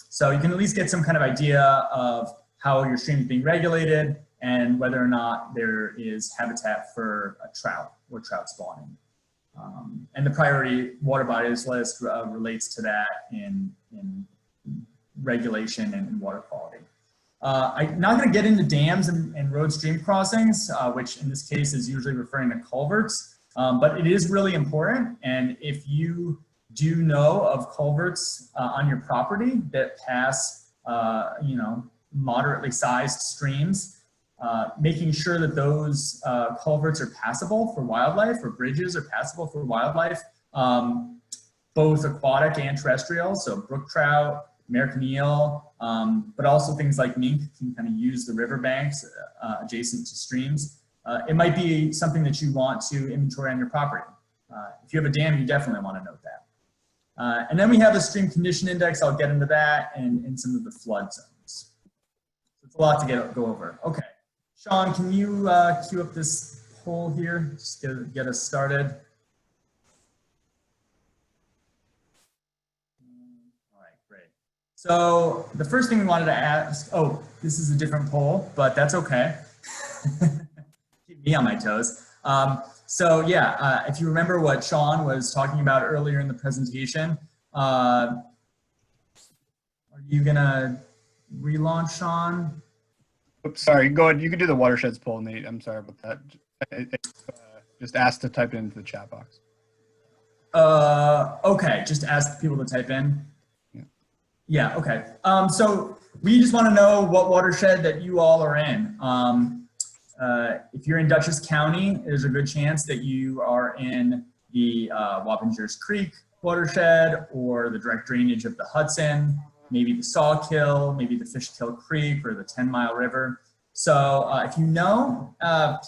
So you can at least get some kind of idea of how your stream is being regulated and whether or not there is habitat for a trout or trout spawning. And the priority water bodies list relates to that in regulation and water quality. I'm not going to get into dams and road stream crossings, which in this case is usually referring to culverts, but it is really important. And if you do know of culverts on your property that pass, moderately sized streams, making sure that those culverts are passable for wildlife, or bridges are passable for wildlife, both aquatic and terrestrial, so brook trout, American eel, but also things like mink can kind of use the riverbanks adjacent to streams. It might be something that you want to inventory on your property. If you have a dam, you definitely want to note that. And then we have a stream condition index. I'll get into that and some of the flood zones. It's a lot to go over. Okay, Sean, can you queue up this poll here? Just get us started. So the first thing we wanted to ask, oh, this is a different poll, but that's okay. Keep me on my toes. So yeah, if you remember what Sean was talking about earlier in the presentation, are you gonna relaunch, Sean? Oops, sorry, go ahead. You can do the watersheds poll, Nate. I'm sorry about that. Just ask to type it into the chat box. Okay, just ask people to type in. Yeah, okay. So we just want to know what watershed that you all are in. If you're in Dutchess County, there's a good chance that you are in the Wappingers Creek watershed or the direct drainage of the Hudson, maybe the Sawkill, maybe the Fishkill Creek or the 10 Mile River. So if you know,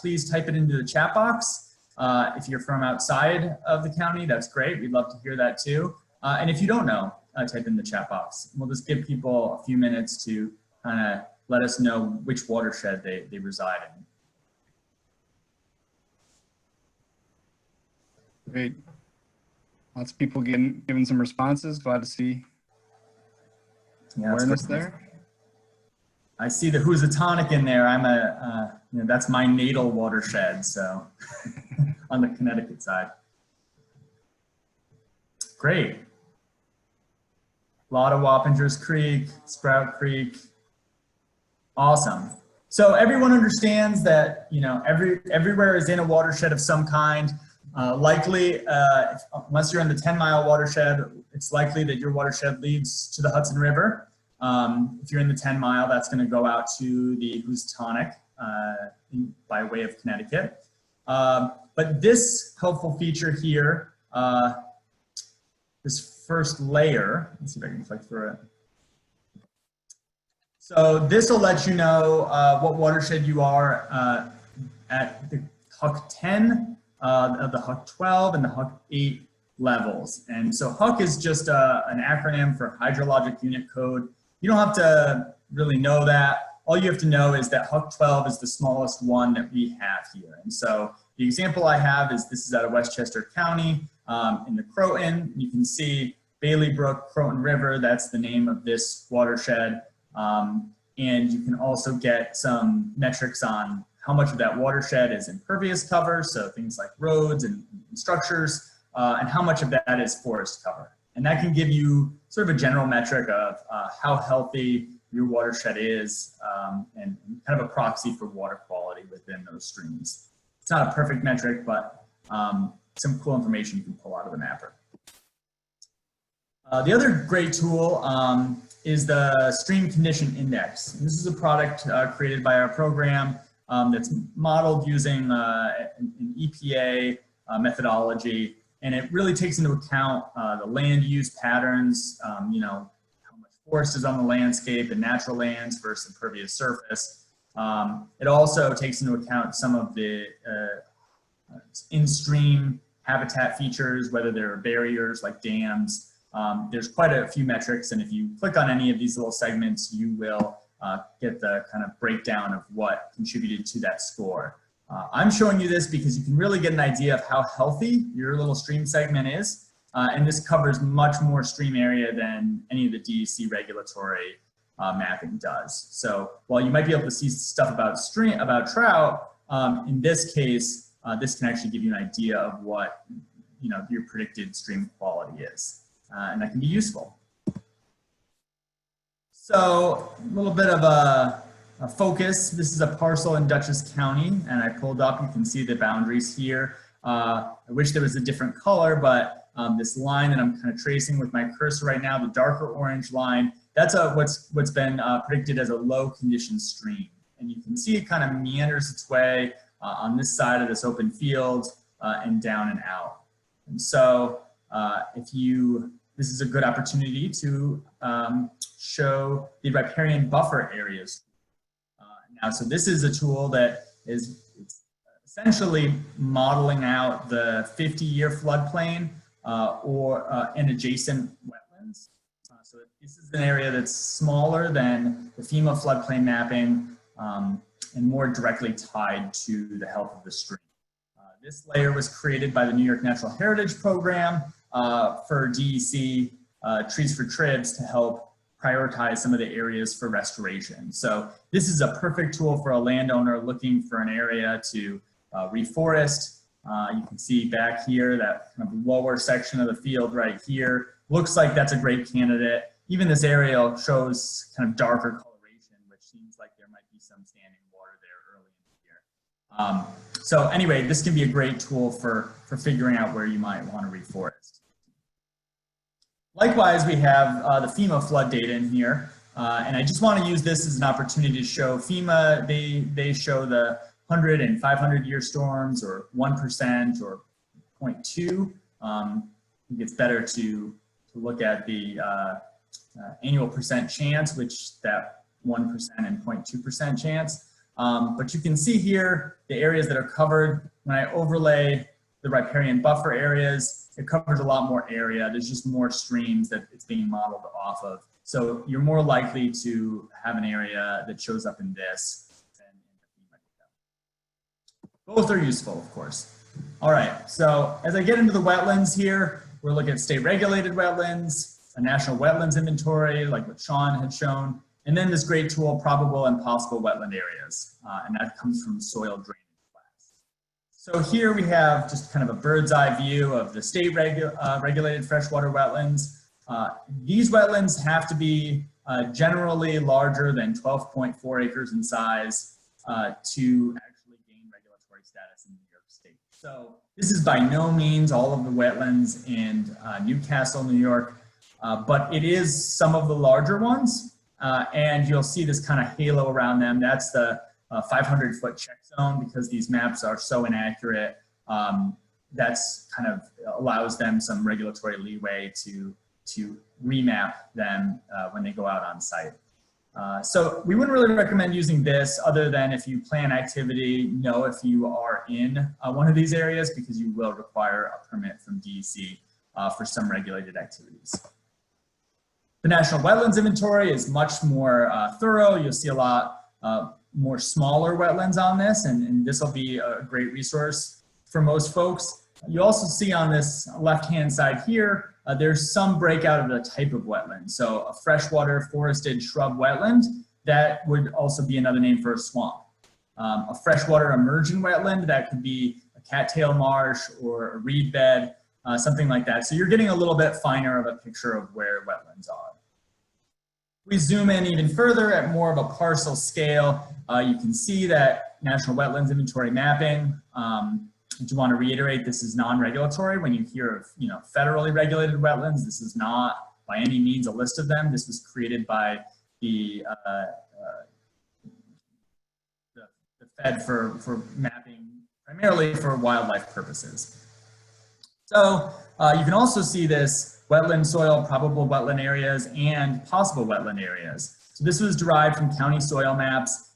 please type it into the chat box. If you're from outside of the county, that's great. We'd love to hear that too. And if you don't know, type in the chat box. We'll just give people a few minutes to kind of let us know which watershed they reside in. Great. Lots of people giving some responses. Glad to see awareness there. I see the Housatonic in there. I'm that's my natal watershed, so on the Connecticut side. Great. A lot of Wappingers Creek, Sprout Creek. Awesome. So everyone understands that, everywhere is in a watershed of some kind. Likely, unless you're in the 10 Mile watershed, it's likely that your watershed leads to the Hudson River. If you're in the 10 Mile, that's going to go out to the Housatonic by way of Connecticut. But this helpful feature here, this first layer, let's see if I can click through it. So this will let you know what watershed you are at the HUC 10, the HUC 12, and the HUC 8 levels. And so HUC is just an acronym for Hydrologic Unit Code. You don't have to really know that. All you have to know is that HUC 12 is the smallest one that we have here. And so the example I have is this is out of Westchester County in the Croton. You can see Bailey Brook, Croton River, that's the name of this watershed. And you can also get some metrics on how much of that watershed is impervious cover, so things like roads and structures, and how much of that is forest cover. And that can give you sort of a general metric of how healthy your watershed is, and kind of a proxy for water quality within those streams. It's not a perfect metric, but some cool information you can pull out of the mapper. The other great tool is the Stream Condition Index. And this is a product created by our program that's modeled using an EPA methodology, and it really takes into account the land use patterns, you know, how much forest is on the landscape and natural lands versus impervious surface. It also takes into account some of the in-stream habitat features, whether there are barriers like dams. There's quite a few metrics, and if you click on any of these little segments, you will get the kind of breakdown of what contributed to that score. I'm showing you this because you can really get an idea of how healthy your little stream segment is, and this covers much more stream area than any of the DEC regulatory mapping does. So while you might be able to see stuff about trout, in this case, this can actually give you an idea of what, you know, your predicted stream quality is, and that can be useful. So a little bit of a focus. This is a parcel in Dutchess County, and I pulled up, you can see the boundaries here. I wish there was a different color, but this line that I'm kind of tracing with my cursor right now, the darker orange line, that's what's been predicted as a low condition stream. And you can see it kind of meanders its way on this side of this open field and down and out. And so this is a good opportunity to show the riparian buffer areas. Now, so this is a tool that is essentially modeling out the 50-year floodplain and adjacent wetlands. So this is an area that's smaller than the FEMA floodplain mapping and more directly tied to the health of the stream. This layer was created by the New York Natural Heritage Program for DEC Trees for Tribs to help prioritize some of the areas for restoration. So this is a perfect tool for a landowner looking for an area to reforest. You can see back here that kind of lower section of the field right here. Looks like that's a great candidate. Even this area shows kind of darker coloration, which seems like there might be some standing water there early in the year. So anyway, this can be a great tool for figuring out where you might want to reforest. Likewise, we have the FEMA flood data in here, and I just want to use this as an opportunity to show FEMA. They show the 100 and 500 year storms, or 1% or 0.2. I think it's better to look at the annual percent chance, which that 1% and 0.2% chance. But you can see here the areas that are covered. When I overlay the riparian buffer areas, it covers a lot more area. There's just more streams that it's being modeled off of. So you're more likely to have an area that shows up in this than in the FEMA data. Both are useful, of course. All right, so as I get into the wetlands here, we're looking at state regulated wetlands, a national wetlands inventory, like what Sean had shown, and then this great tool, probable and possible wetland areas, and that comes from soil drainage. So here we have just kind of a bird's eye view of the state regulated freshwater wetlands. These wetlands have to be generally larger than 12.4 acres in size to actually gain regulatory status in New York State. So this is by no means all of the wetlands in Newcastle, New York, but it is some of the larger ones. And you'll see this kind of halo around them. That's the 500-foot check zone, because these maps are so inaccurate. That's kind of allows them some regulatory leeway to remap them when they go out on site. So we wouldn't really recommend using this, other than if you plan activity, know if you are in one of these areas, because you will require a permit from DEC for some regulated activities. The National Wetlands Inventory is much more thorough. You'll see a lot more smaller wetlands on this, and this will be a great resource for most folks. You also see on this left-hand side here, there's some breakout of the type of wetland. So a freshwater forested shrub wetland, that would also be another name for a swamp. A freshwater emerging wetland, that could be a cattail marsh or a reed bed. something like that. So you're getting a little bit finer of a picture of where wetlands are. We zoom in even further at more of a parcel scale. You can see that National Wetlands Inventory mapping, I do want to reiterate, this is non-regulatory. When you hear of, federally regulated wetlands, this is not by any means a list of them. This was created by the Fed for mapping primarily for wildlife purposes. So you can also see this wetland soil, probable wetland areas, and possible wetland areas. So this was derived from county soil maps.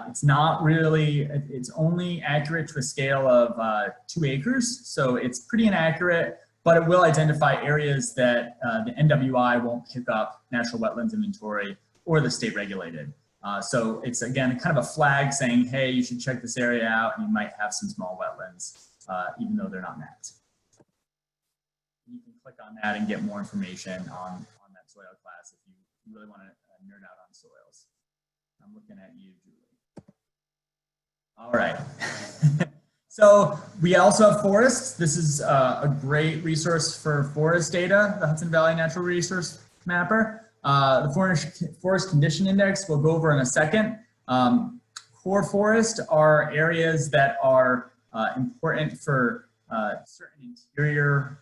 It's not really, it's only accurate to a scale of 2 acres. So it's pretty inaccurate, but it will identify areas that the NWI won't pick up National Wetlands Inventory or the state regulated. So it's again, kind of a flag saying, hey, you should check this area out and you might have some small wetlands, even though they're not mapped. You can click on that and get more information on that soil class if you really want to nerd out on soils. I'm looking at you, Julie. All right. So we also have forests. This is a great resource for forest data, the Hudson Valley Natural Resource Mapper. The Forest Condition Index we'll go over in a second. Core forest are areas that are important for certain interior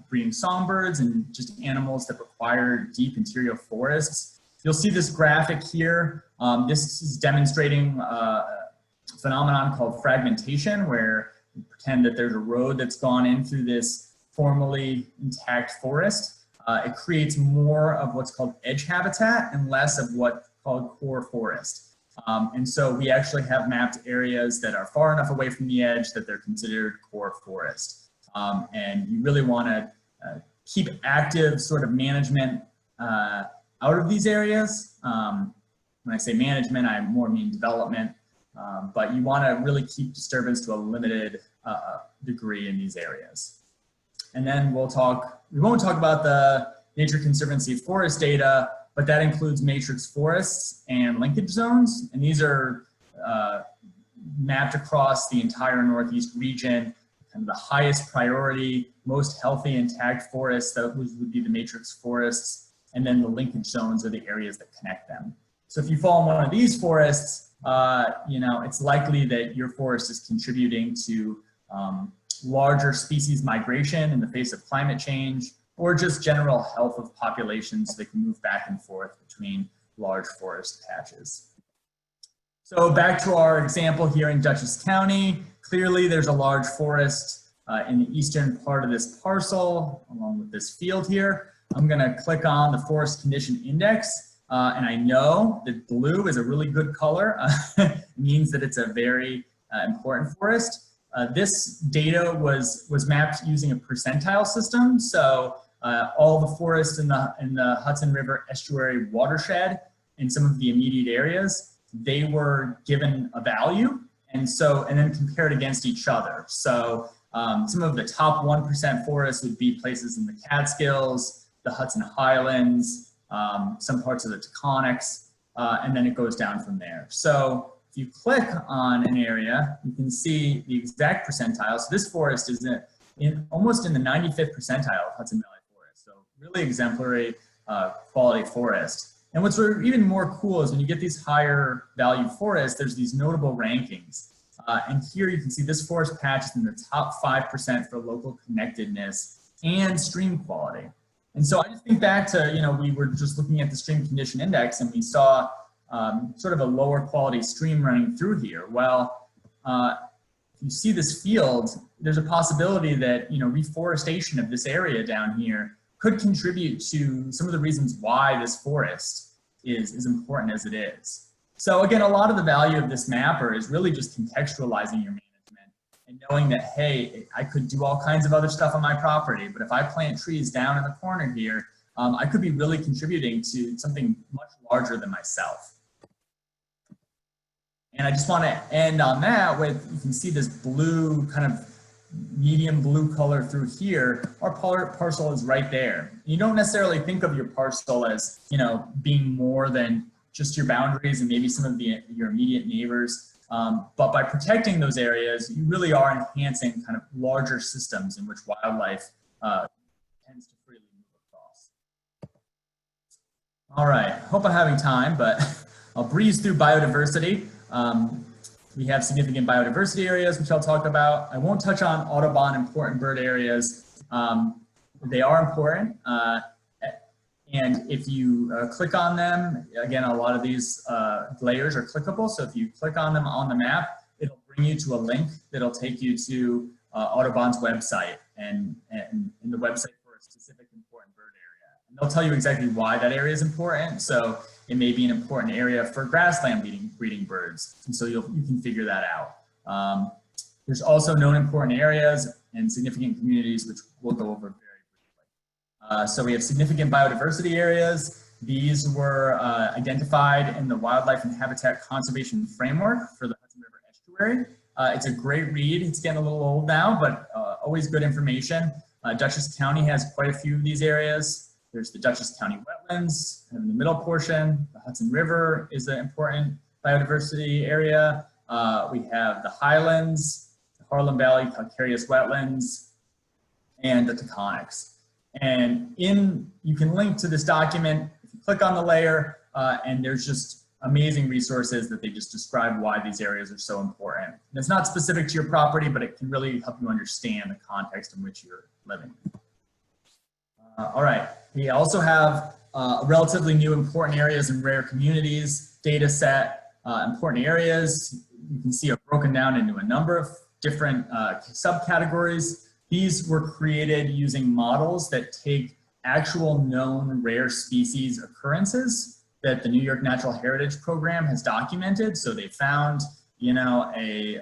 breeding songbirds and just animals that require deep interior forests. You'll see this graphic here. This is demonstrating a phenomenon called fragmentation, where you pretend that there's a road that's gone in through this formerly intact forest. It creates more of what's called edge habitat and less of what's called core forest. And so we actually have mapped areas that are far enough away from the edge that they're considered core forest. And you really want to keep active sort of management out of these areas. When I say management, I more mean development, but you want to really keep disturbance to a limited degree in these areas. And then we won't talk about the Nature Conservancy forest data, but that includes matrix forests and linkage zones. And these are mapped across the entire Northeast region. And the highest priority, most healthy intact forests, that would be the matrix forests. And then the linkage zones are the areas that connect them. So if you fall in one of these forests, it's likely that your forest is contributing to larger species migration in the face of climate change, or just general health of populations that can move back and forth between large forest patches. So back to our example here in Dutchess County, clearly there's a large forest in the eastern part of this parcel, along with this field here. I'm gonna click on the Forest Condition Index, and I know that blue is a really good color. It means that it's a very important forest. This data was mapped using a percentile system. So all the forests in the Hudson River Estuary watershed in some of the immediate areas, they were given a value and then compared against each other. So some of the top 1% forests would be places in the Catskills, the Hudson Highlands, some parts of the Taconics, and then it goes down from there. So if you click on an area, you can see the exact percentile. So this forest is almost in the 95th percentile of Hudson Valley forest. So really exemplary quality forest. And what's even more cool is when you get these higher value forests, there's these notable rankings. And here you can see this forest patch is in the top 5% for local connectedness and stream quality. And so I just think back to, we were just looking at the Stream Condition Index and we saw sort of a lower quality stream running through here. Well, if you see this field, there's a possibility that, reforestation of this area down here could contribute to some of the reasons why this forest is as important as it is. So again, a lot of the value of this mapper is really just contextualizing your management and knowing that, hey, I could do all kinds of other stuff on my property, but if I plant trees down in the corner here, I could be really contributing to something much larger than myself. And I just want to end on that with, you can see this blue kind of medium blue color through here. Our parcel is right there. You don't necessarily think of your parcel as, being more than just your boundaries and maybe some of your immediate neighbors. But by protecting those areas, you really are enhancing kind of larger systems in which wildlife tends to freely move across. All right, hope I'm having time, but I'll breeze through biodiversity. We have significant biodiversity areas, which I'll talk about. I won't touch on Audubon important bird areas. They are important. And if you click on them, again, a lot of these layers are clickable. So if you click on them on the map, it'll bring you to a link that'll take you to Audubon's website and the website for a specific important bird area. And they'll tell you exactly why that area is important. So it may be an important area for grassland breeding birds. And so you can figure that out. There's also known important areas and significant communities, which we'll go over very briefly. So we have significant biodiversity areas. These were identified in the Wildlife and Habitat Conservation Framework for the Hudson River Estuary. It's a great read. It's getting a little old now, but always good information. Dutchess County has quite a few of these areas. There's the Dutchess County wetlands in the middle portion. The Hudson River is an important biodiversity area. We have the Highlands, the Harlem Valley calcareous wetlands, and the Taconics. And you can link to this document if you click on the layer, and there's just amazing resources that they just describe why these areas are so important. And it's not specific to your property, but it can really help you understand the context in which you're living. All right, we also have relatively new important areas and rare communities data set. Important areas, you can see, are broken down into a number of different subcategories. These were created using models that take actual known rare species occurrences that the New York Natural Heritage Program has documented. So they found, a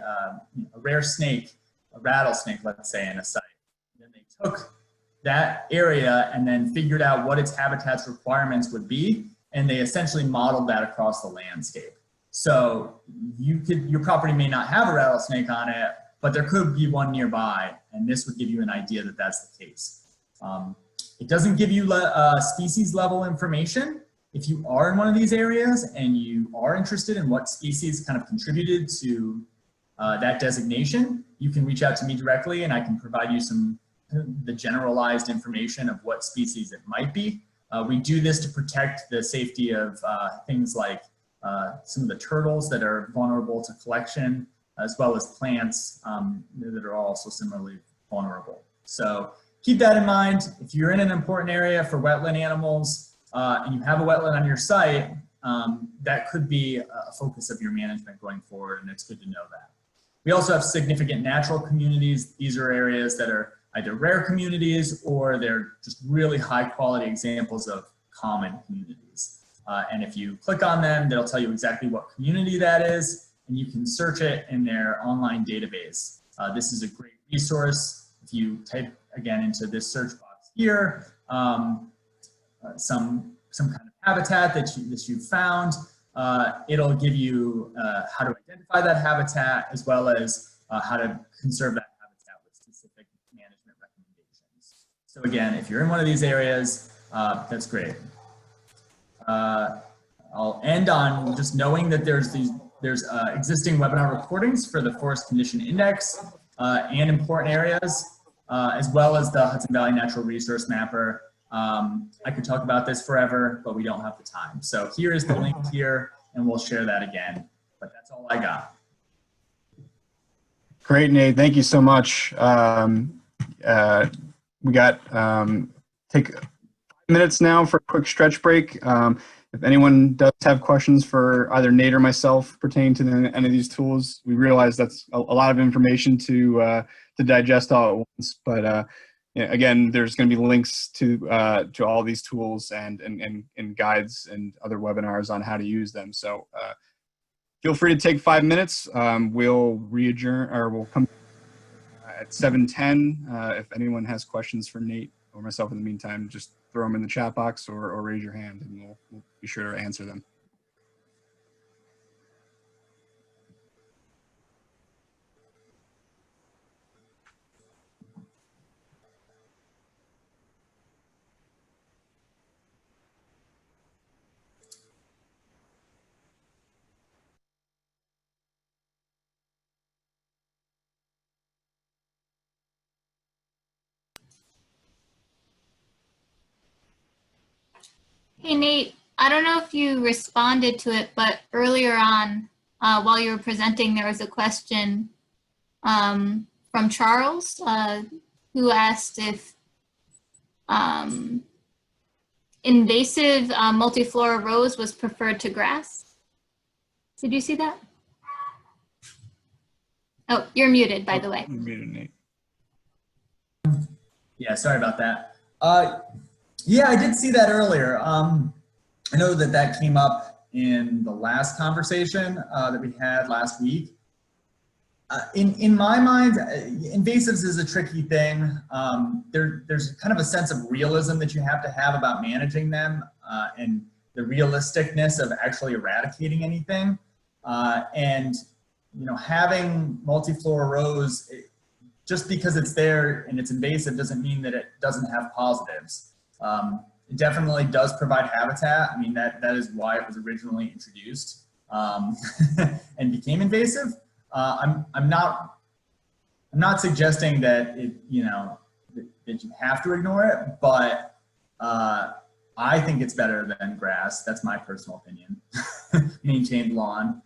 rare snake, a rattlesnake, let's say, in a site. Then they took that area and then figured out what its habitat's requirements would be, and they essentially modeled that across the landscape. So your property may not have a rattlesnake on it, but there could be one nearby, and this would give you an idea that that's the case. It doesn't give you species level information. If you are in one of these areas and you are interested in what species kind of contributed to that designation, you can reach out to me directly and I can provide you the generalized information of what species it might be. We do this to protect the safety of things like some of the turtles that are vulnerable to collection, as well as plants that are also similarly vulnerable. So keep that in mind. If you're in an important area for wetland animals and you have a wetland on your site, that could be a focus of your management going forward, and it's good to know that. We also have significant natural communities. These are areas that are either rare communities or they're just really high quality examples of common communities. And if you click on them, they'll tell you exactly what community that is, and you can search it in their online database. This is a great resource. If you type again into this search box here, some kind of habitat that you've found, it'll give you how to identify that habitat, as well as how to conserve that habitat with specific management recommendations. So again, if you're in one of these areas, that's great. I'll end on just knowing that there's existing webinar recordings for the Forest Condition Index and important areas, as well as the Hudson Valley Natural Resource Mapper. I could talk about this forever, but we don't have the time. So here is the link here, and we'll share that again. But that's all I got. Great, Nate. Thank you so much. We got take 5 minutes now for a quick stretch break. If anyone does have questions for either Nate or myself pertaining to any of these tools, we realize that's a lot of information to digest all at once. But again, there's going to be links to all these tools and guides and other webinars on how to use them. So feel free to take 5 minutes. We'll re-adjourn, or we'll come at 7:10. If anyone has questions for Nate or myself in the meantime, just throw them in the chat box or raise your hand, and we'll be sure to answer them. Hey, Nate, I don't know if you responded to it, but earlier on, while you were presenting, there was a question from Charles, who asked if invasive multiflora rose was preferred to grass. Did you see that? Oh, you're muted, by the way. You're muted, Nate. Yeah, sorry about that. Yeah, I did see that earlier. I know that that came up in the last conversation that we had last week. In my mind, invasives is a tricky thing. There's kind of a sense of realism that you have to have about managing them and the realisticness of actually eradicating anything. And you know, having multiflora rose, just because it's there and it's invasive doesn't mean that it doesn't have positives. It definitely does provide habitat. I mean, that is why it was originally introduced and became invasive. I'm not suggesting that it, you know, that you have to ignore it, but I think it's better than grass. That's my personal opinion. Maintained lawn.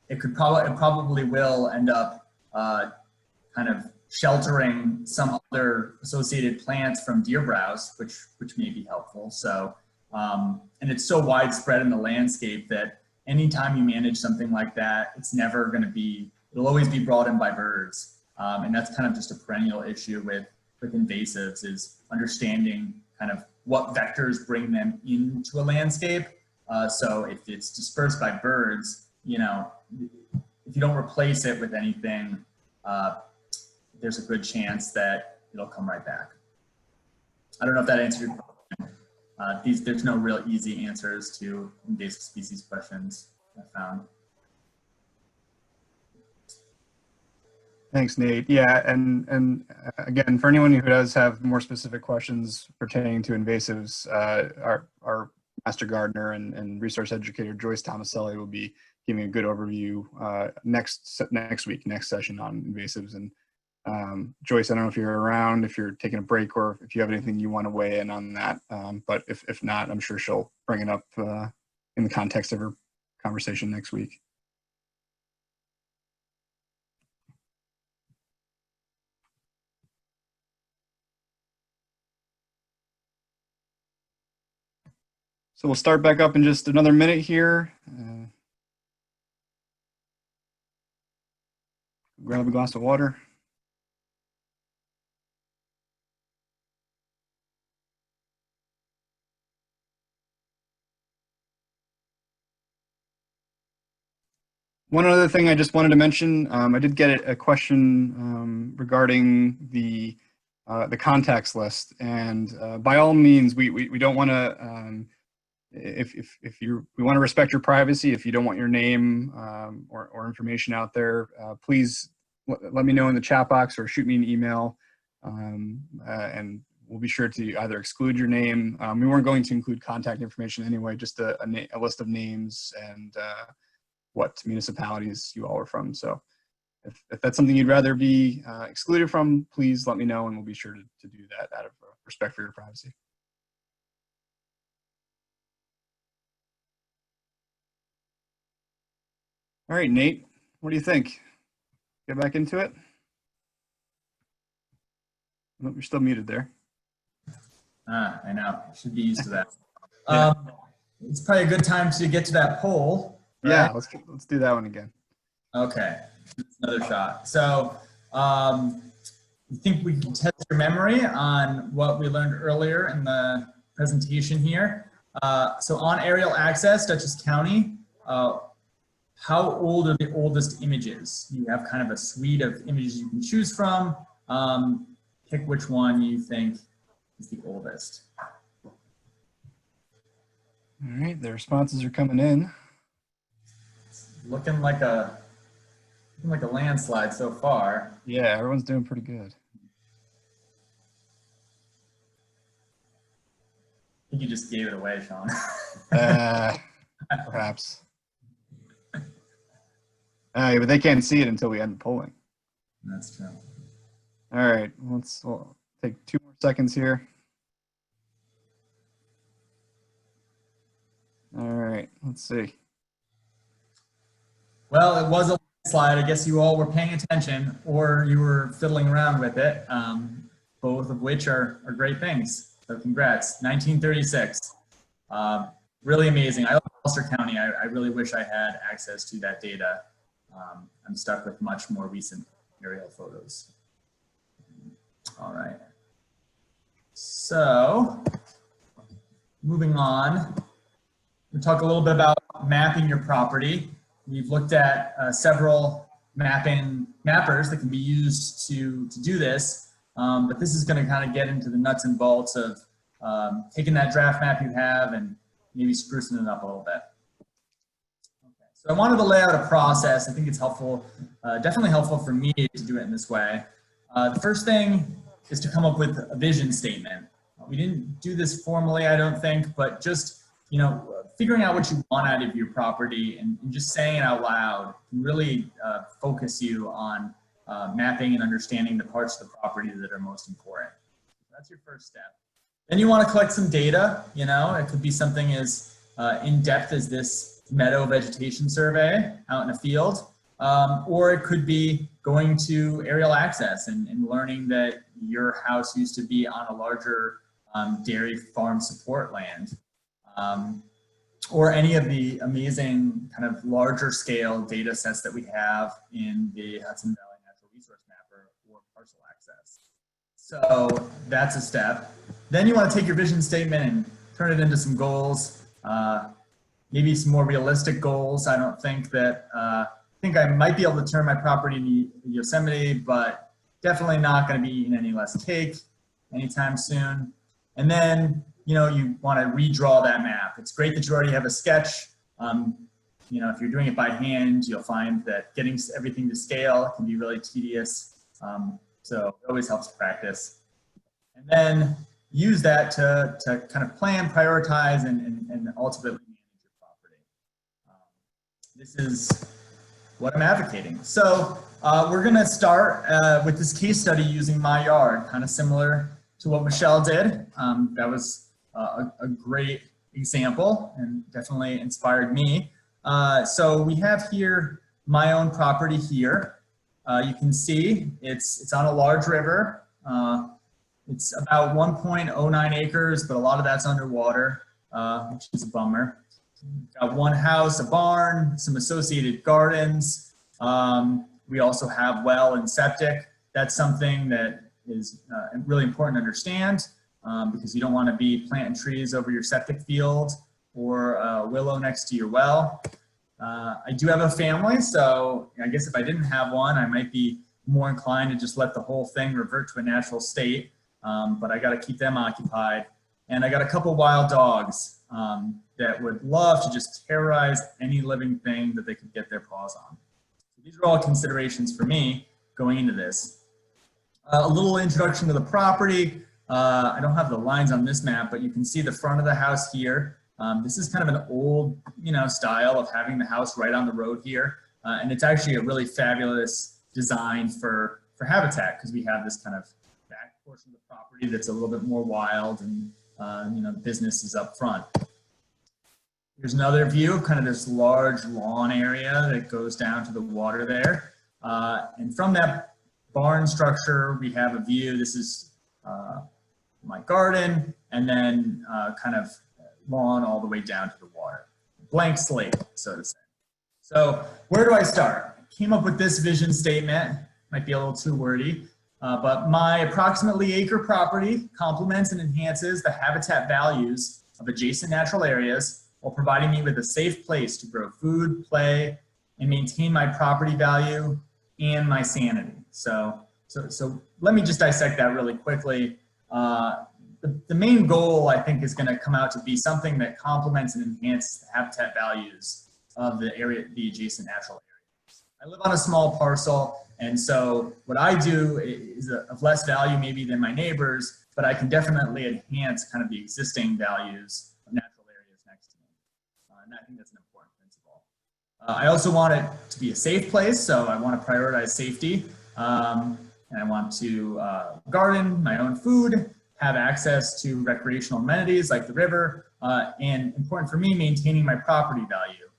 It probably will end up kind of sheltering some other associated plants from deer browse, which may be helpful. So, and it's so widespread in the landscape that anytime you manage something like that, it's never going to be, it'll always be brought in by birds. And that's kind of just a perennial issue with invasives, is understanding kind of what vectors bring them into a landscape. So if it's dispersed by birds, you know, if you don't replace it with anything, there's a good chance that it'll come right back. I don't know if that answered your question. There's no real easy answers to invasive species questions I found. Thanks, Nate. Yeah, and again, for anyone who does have more specific questions pertaining to invasives, our master gardener and resource educator Joyce Tomaselli will be giving a good overview next week, next session on invasives. And Joyce, I don't know if you're around, if you're taking a break, or if you have anything you want to weigh in on that. But if not, I'm sure she'll bring it up in the context of her conversation next week. So we'll start back up in just another minute here. Grab a glass of water. One other thing I just wanted to mention, I did get a question regarding the contacts list, and by all means, we don't want to. We want to respect your privacy. If you don't want your name or information out there, please let me know in the chat box or shoot me an email, and we'll be sure to either exclude your name. We weren't going to include contact information anyway, just a list of names and what municipalities you all are from. So if that's something you'd rather be excluded from, please let me know, and we'll be sure to do that out of respect for your privacy. All right, Nate, what do you think? Get back into it? Oh, you're still muted there. I know, should be used to that. It's probably a good time to get to that poll. Right? Yeah, let's do that one again. Okay, another shot. So I think we can test your memory on what we learned earlier in the presentation here. So on aerial access, Dutchess County, how old are the oldest images? You have kind of a suite of images you can choose from. Pick which one you think is the oldest. All right, the responses are coming in. It's looking like a landslide so far. Yeah, everyone's doing pretty good. I think you just gave it away, Sean. Perhaps. But they can't see it until we end the polling. That's true. All right, we'll take 2 more seconds here. All right, let's see. Well, it was a slide. I guess you all were paying attention or you were fiddling around with it, both of which are great things. So congrats, 1936. Really amazing. I love Ulster County. I really wish I had access to that data. I'm stuck with much more recent aerial photos. All right. So moving on, we'll talk a little bit about mapping your property. We've looked at several mappers that can be used to do this, but this is going to kind of get into the nuts and bolts of taking that draft map you have and maybe sprucing it up a little bit. Okay, so I wanted to lay out a process. I think it's helpful, definitely helpful for me to do it in this way. The first thing is to come up with a vision statement. We didn't do this formally, I don't think, but just, you know, figuring out what you want out of your property and just saying it out loud can really focus you on mapping and understanding the parts of the property that are most important. That's your first step. Then you want to collect some data. You know, it could be something as in-depth as this meadow vegetation survey out in a field, or it could be going to aerial access and learning that your house used to be on a larger dairy farm support land. Or any of the amazing kind of larger scale data sets that we have in the Hudson Valley Natural Resource Mapper or parcel access. So that's a step. Then you want to take your vision statement and turn it into some goals, maybe some more realistic goals. I don't think that, I think I might be able to turn my property into Yosemite, but definitely not going to be eating any less cake anytime soon. And then, you know, you want to redraw that map. It's great that you already have a sketch. You know, if you're doing it by hand, you'll find that getting everything to scale can be really tedious. So it always helps practice. And then use that to kind of plan, prioritize, and ultimately manage your property. This is what I'm advocating. So we're going to start with this case study using my yard, kind of similar to what Michelle did. That was a great example and definitely inspired me. So we have here my own property here. You can see it's on a large river. It's about 1.09 acres, but a lot of that's underwater, which is a bummer. Got one house, a barn, some associated gardens. We also have well and septic. That's something that is really important to understand because you don't want to be planting trees over your septic field or a willow next to your well. I do have a family, so I guess if I didn't have one, I might be more inclined to just let the whole thing revert to a natural state, but I got to keep them occupied. And I got a couple wild dogs that would love to just terrorize any living thing that they could get their paws on. So these are all considerations for me going into this. A little introduction to the property. I don't have the lines on this map, but you can see the front of the house here. This is kind of an old, you know, style of having the house right on the road here. And it's actually a really fabulous design for habitat because we have this kind of back portion of the property that's a little bit more wild and, you know, business is up front. Here's another view of kind of this large lawn area that goes down to the water there. And from that barn structure, we have a view. This is my garden, and then kind of lawn all the way down to the water. Blank slate, so to say. So where do I start? I came up with this vision statement. Might be a little too wordy, but my approximately acre property complements and enhances the habitat values of adjacent natural areas while providing me with a safe place to grow food, play, and maintain my property value and my sanity. So let me just dissect that really quickly. The main goal, I think, is going to come out to be something that complements and enhances the habitat values of the area, the adjacent natural areas. I live on a small parcel, and so what I do is of less value maybe than my neighbors, but I can definitely enhance kind of the existing values of natural areas next to me. And I think that's an important principle. I also want it to be a safe place, so I want to prioritize safety. And I want to garden my own food, have access to recreational amenities like the river, and important for me, maintaining my property value.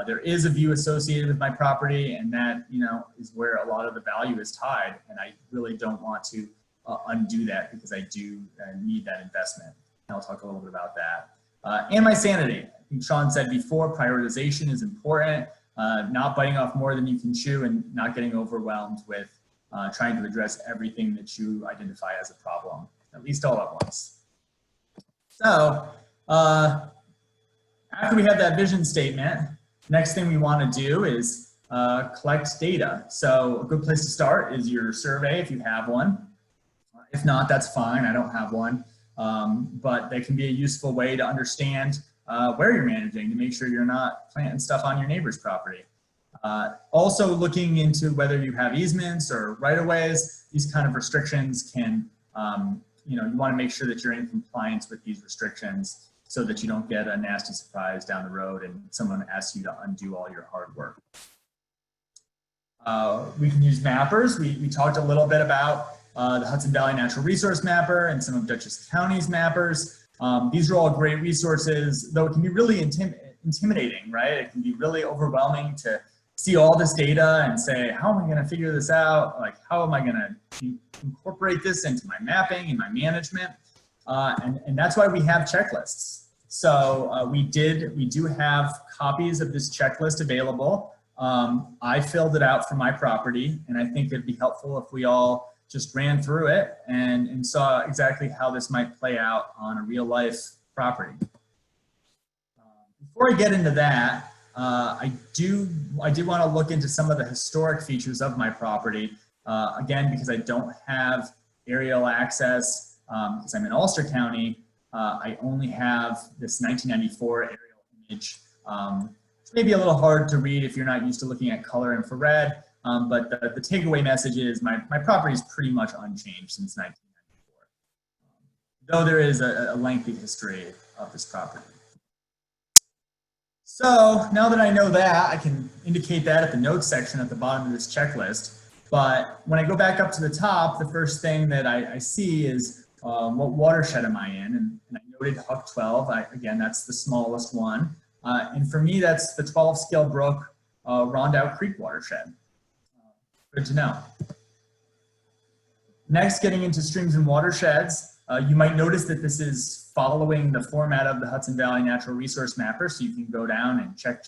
There is a view associated with my property, and that, you know, is where a lot of the value is tied, and I really don't want to undo that because I do need that investment. And I'll talk a little bit about that. And my sanity. I think Sean said before, prioritization is important, not biting off more than you can chew and not getting overwhelmed with trying to address everything that you identify as a problem, at least all at once. So after we have that vision statement, next thing we want to do is collect data. So a good place to start is your survey if you have one. If not, that's fine. I don't have one. But they can be a useful way to understand where you're managing to make sure you're not planting stuff on your neighbor's property. Also looking into whether you have easements or right-of-ways. These kind of restrictions can, you know, you want to make sure that you're in compliance with these restrictions so that you don't get a nasty surprise down the road and someone asks you to undo all your hard work. We can use mappers. We talked a little bit about the Hudson Valley Natural Resource Mapper and some of Dutchess County's mappers. These are all great resources, though it can be really intimidating, right? It can be really overwhelming to see all this data and say, how am I going to figure this out? Like, how am I going to incorporate this into my mapping and my management? And that's why we have checklists. So we do have copies of this checklist available. I filled it out for my property, and I think it'd be helpful if we all just ran through it and saw exactly how this might play out on a real life property. Before I get into that, I did want to look into some of the historic features of my property. Again, because I don't have aerial access, because I'm in Ulster County, I only have this 1994 aerial image. It's maybe a little hard to read if you're not used to looking at color infrared, but the takeaway message is my property is pretty much unchanged since 1994, though there is a lengthy history of this property. So now that I know that, I can indicate that at the notes section at the bottom of this checklist. But when I go back up to the top, the first thing that I see is what watershed am I in? And I noted Huck 12. Again, that's the smallest one. And for me, that's the 12 Scale Brook Rondout Creek watershed. Good to know. Next, getting into streams and watersheds, you might notice that this is following the format of the Hudson Valley Natural Resource Mapper, so you can go down and check.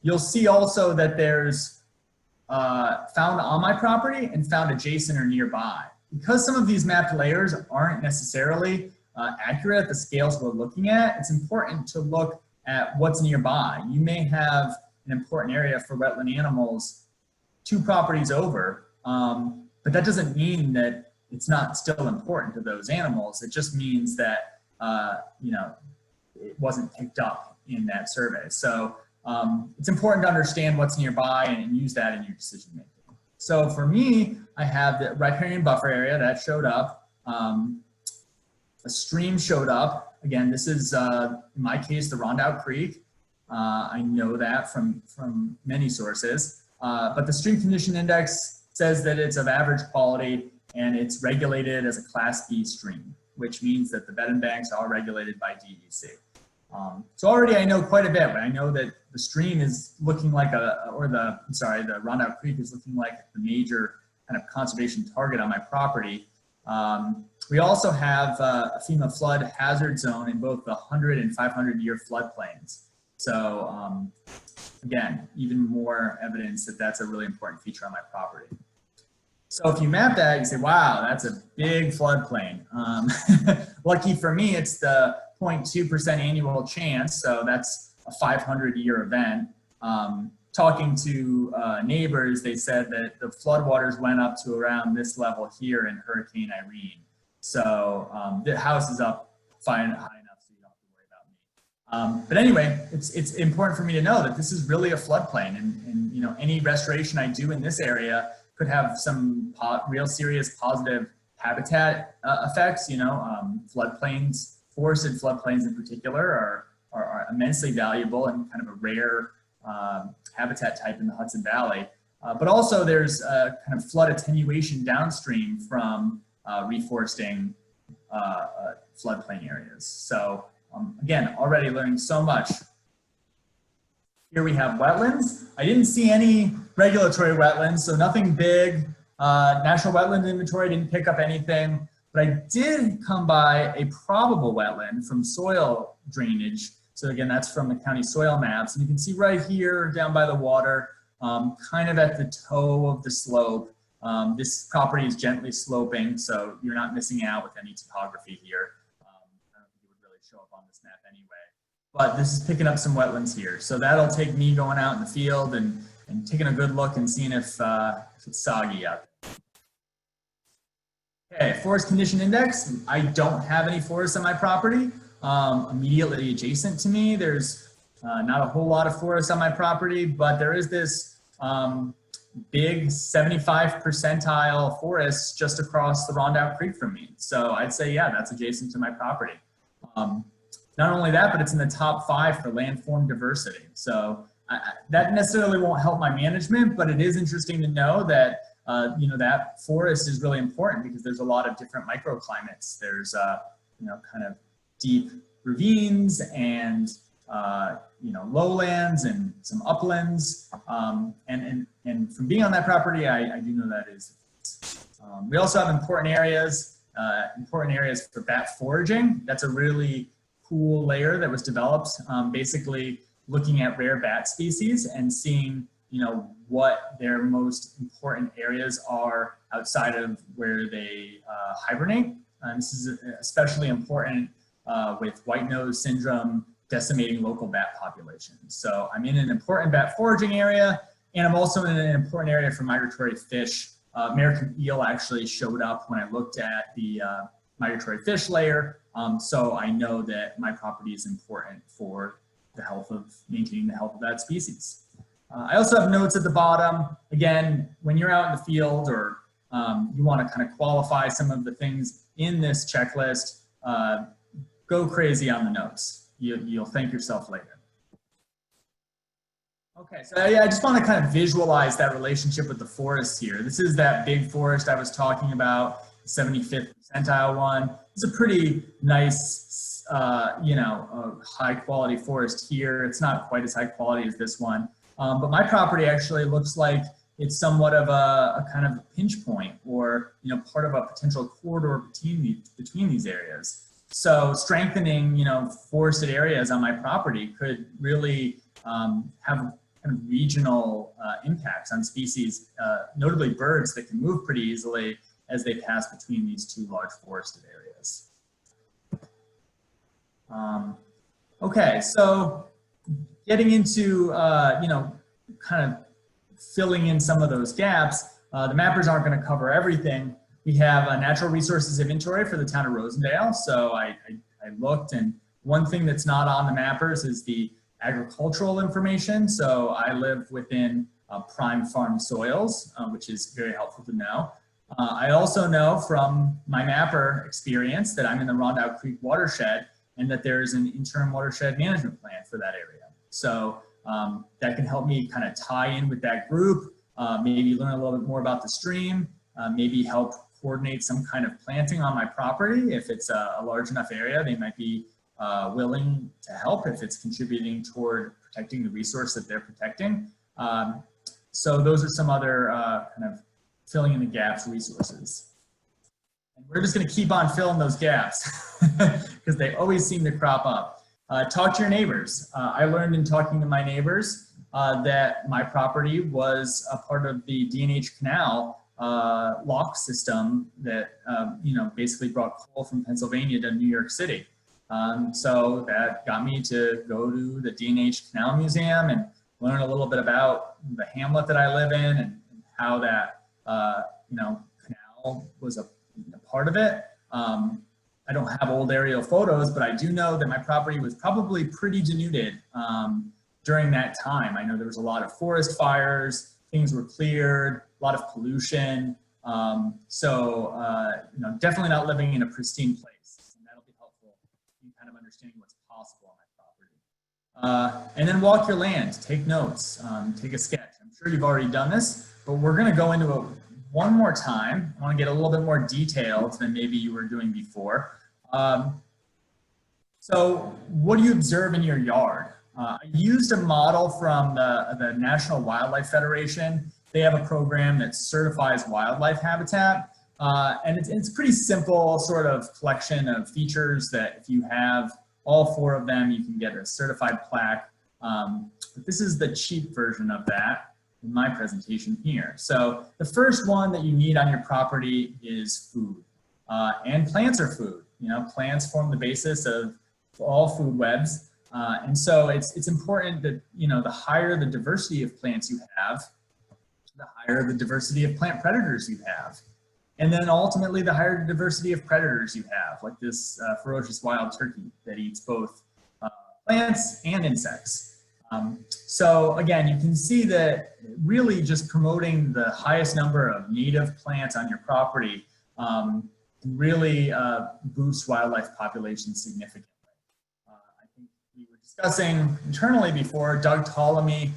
You'll see also that there's found on my property and found adjacent or nearby. Because some of these mapped layers aren't necessarily accurate at the scales we're looking at, it's important to look at what's nearby. You may have an important area for wetland animals 2 properties over, but that doesn't mean that it's not still important to those animals. It just means that, you know, it wasn't picked up in that survey. So it's important to understand what's nearby and use that in your decision making. So for me, I have the riparian buffer area that showed up. A stream showed up. Again, this is, in my case, the Rondout Creek. I know that from many sources. But the stream condition index says that it's of average quality and it's regulated as a Class B stream, which means that the bed and banks are regulated by DEC. So already I know quite a bit, but I know that the stream is looking like the Rondout Creek is looking like the major kind of conservation target on my property. We also have a FEMA flood hazard zone in both the 100 and 500 year floodplains. So again, even more evidence that that's a really important feature on my property. So if you map that, you say, wow, that's a big floodplain. Lucky for me, it's the 0.2% annual chance. So that's a 500-year event. Talking to neighbors, they said that the floodwaters went up to around this level here in Hurricane Irene. So the house is up high enough so you don't have to worry about me. But anyway, it's important for me to know that this is really a floodplain, and you know, any restoration I do in this area could have some real serious positive habitat effects. You know, floodplains, forested floodplains in particular, are immensely valuable and kind of a rare habitat type in the Hudson Valley. But also there's kind of flood attenuation downstream from reforesting floodplain areas. So again, already learning so much. Here we have wetlands. I didn't see any regulatory wetlands, so nothing big. National Wetland Inventory didn't pick up anything, but I did come by a probable wetland from soil drainage. So again, that's from the county soil maps. And you can see right here down by the water, kind of at the toe of the slope. This property is gently sloping, so you're not missing out with any topography here. I don't think it would really show up on this map anyway. But this is picking up some wetlands here. So that'll take me going out in the field and taking a good look and seeing if it's soggy out there. Okay, forest condition index. I don't have any forests on my property. Immediately adjacent to me, there's not a whole lot of forests on my property, but there is this big 75 percentile forest just across the Rondout Creek from me. So I'd say, yeah, that's adjacent to my property. Not only that, but it's in the top 5 for landform diversity. So that necessarily won't help my management, but it is interesting to know that you know, that forest is really important because there's a lot of different microclimates. There's you know, kind of deep ravines and you know, lowlands and some uplands. And from being on that property, I do know that is. We also have important areas for bat foraging. That's a really cool layer that was developed, basically looking at rare bat species and seeing, you know, what their most important areas are outside of where they hibernate. This is especially important with white nose syndrome decimating local bat populations. So I'm in an important bat foraging area, and I'm also in an important area for migratory fish. American eel actually showed up when I looked at the migratory fish layer. So I know that my property is important for the health of, maintaining the health of that species. I also have notes at the bottom. Again, when you're out in the field or you want to kind of qualify some of the things in this checklist, go crazy on the notes. You'll thank yourself later. Okay, so yeah, I just want to kind of visualize that relationship with the forest here. This is that big forest I was talking about, the 75th percentile one. It's a pretty nice, you know, high quality forest here. It's not quite as high quality as this one, but my property actually looks like it's somewhat of a kind of a pinch point, or, you know, part of a potential corridor between these areas. So strengthening, you know, forested areas on my property could really have kind of regional impacts on species, notably birds that can move pretty easily as they pass between these two large forested areas. Okay, so getting into, you know, kind of filling in some of those gaps, the mappers aren't going to cover everything. We have a natural resources inventory for the town of Rosendale. So I looked, and one thing that's not on the mappers is the agricultural information. So I live within prime farm soils, which is very helpful to know. I also know from my mapper experience that I'm in the Rondout Creek watershed, and that there's an interim watershed management plan for that area. So that can help me kind of tie in with that group, maybe learn a little bit more about the stream, maybe help coordinate some kind of planting on my property. If it's a large enough area, they might be willing to help if it's contributing toward protecting the resource that they're protecting. So those are some other kind of filling in the gaps resources. And we're just going to keep on filling those gaps because they always seem to crop up. Talk to your neighbors. I learned in talking to my neighbors that my property was a part of the D&H Canal lock system that you know, basically brought coal from Pennsylvania to New York City. So that got me to go to the D&H Canal Museum and learn a little bit about the hamlet that I live in and how that you know, canal was a part of it. I don't have old aerial photos, but I do know that my property was probably pretty denuded during that time. I know there was a lot of forest fires, things were cleared, a lot of pollution. So, you know, definitely not living in a pristine place. And that'll be helpful in kind of understanding what's possible on my property. And then walk your land, take notes, take a sketch. I'm sure you've already done this, but we're going to go into it one more time. I want to get a little bit more detailed than maybe you were doing before. So what do you observe in your yard? I used a model from the National Wildlife Federation. They have a program that certifies wildlife habitat. And it's pretty simple sort of collection of features that if you have all 4 of them, you can get a certified plaque. But this is the cheap version of that in my presentation here. So the first one that you need on your property is food. And plants are food. You know, plants form the basis of all food webs. And so it's important that, you know, the higher the diversity of plants you have, the higher the diversity of plant predators you have. And then ultimately the higher the diversity of predators you have, like this ferocious wild turkey that eats both plants and insects. So again, you can see that really just promoting the highest number of native plants on your property can really boost wildlife populations significantly. I think we were discussing internally before, Doug Ptolemy,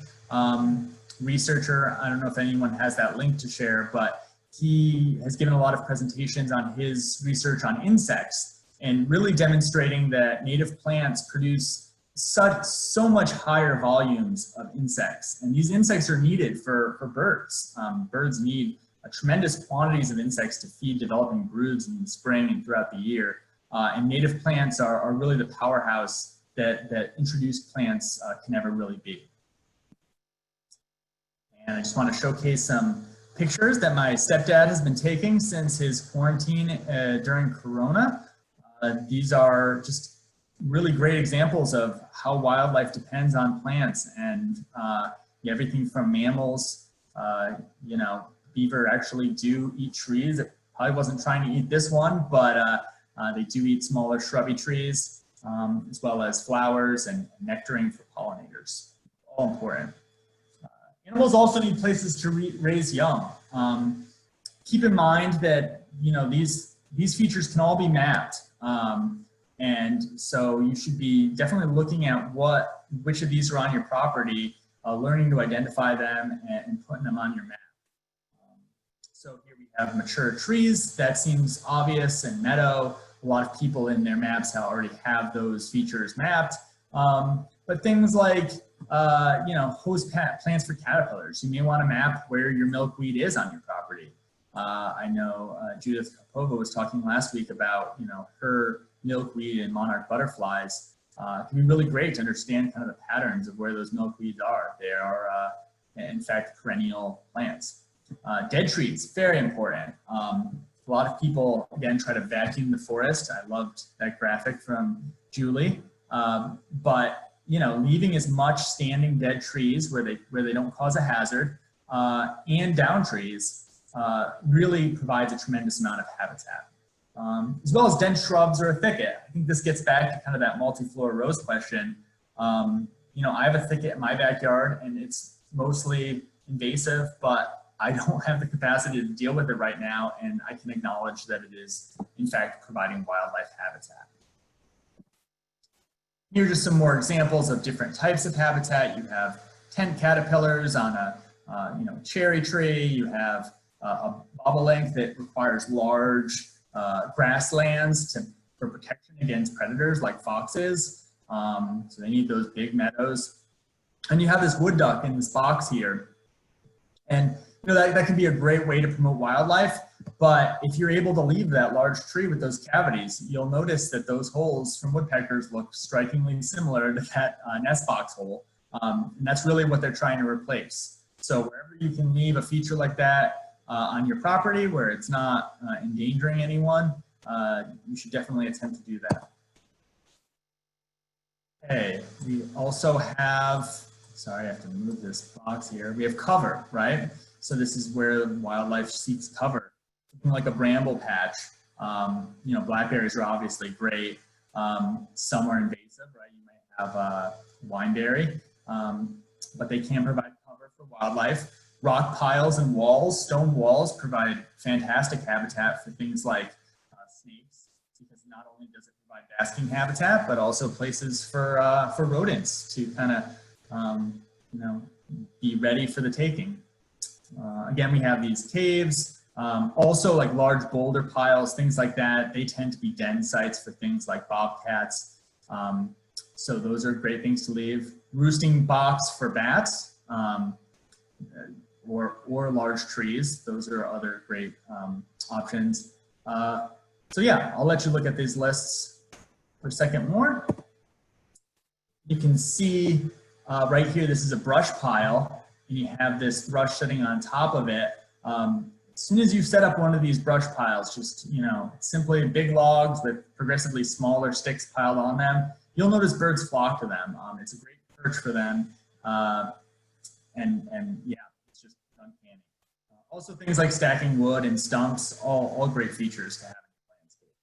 researcher, I don't know if anyone has that link to share, but he has given a lot of presentations on his research on insects and really demonstrating that native plants produce so much higher volumes of insects. And these insects are needed for birds. Birds need tremendous quantities of insects to feed developing broods in the spring and throughout the year. And native plants are really the powerhouse that introduced plants can never really be. And I just want to showcase some pictures that my stepdad has been taking since his quarantine during Corona. These are just really great examples of how wildlife depends on plants, and everything from mammals, you know, beaver actually do eat trees. It probably wasn't trying to eat this one, but they do eat smaller shrubby trees, as well as flowers and nectaring for pollinators. All important. Animals also need places to raise young. Keep in mind that, you know, these features can all be mapped. And so you should be definitely looking at which of these are on your property, learning to identify them and putting them on your map. So here we have mature trees. That seems obvious, and meadow. A lot of people in their maps already have those features mapped. But things like, you know, host plants for caterpillars. You may want to map where your milkweed is on your property. I know Judith Kopova was talking last week about, you know, her milkweed and monarch butterflies. It can be really great to understand kind of the patterns of where those milkweeds are. They are, in fact, perennial plants. Dead trees, very important. A lot of people, again, try to vacuum the forest. I loved that graphic from Julie. But, you know, leaving as much standing dead trees where they don't cause a hazard, and down trees really provides a tremendous amount of habitat. As well as dense shrubs or a thicket. I think this gets back to kind of that multiflora rose question. You know, I have a thicket in my backyard and it's mostly invasive, but I don't have the capacity to deal with it right now, and I can acknowledge that it is, in fact, providing wildlife habitat. Here are just some more examples of different types of habitat. You have tent caterpillars on a you know, cherry tree. You have a bobolink that requires large grasslands for protection against predators like foxes. So they need those big meadows. And you have this wood duck in this box here. And you know, that can be a great way to promote wildlife, but if you're able to leave that large tree with those cavities, you'll notice that those holes from woodpeckers look strikingly similar to that nest box hole. And that's really what they're trying to replace. So wherever you can leave a feature like that on your property where it's not endangering anyone, you should definitely attempt to do that. Okay, we also have, sorry, I have to move this box here. We have cover, right? So this is where wildlife seeks cover. Something like a bramble patch. You know, blackberries are obviously great. Some are invasive, right? You might have wineberry, but they can provide cover for wildlife. Rock piles and walls, stone walls, provide fantastic habitat for things like snakes, because not only does it provide basking habitat, but also places for rodents to kind of, you know, be ready for the taking. Again, we have these caves, Also, like large boulder piles, things like that, they tend to be den sites for things like bobcats. So those are great things to leave. Roosting box for bats, or large trees. Those are other great options. So yeah, I'll let you look at these lists for a second more. You can see right here, this is a brush pile, and you have this brush sitting on top of it. As soon as you set up one of these brush piles, just, you know, simply big logs with progressively smaller sticks piled on them, you'll notice birds flock to them. It's a great perch for them. And yeah, it's just uncanny. Also things like stacking wood and stumps, all great features to have in the landscape.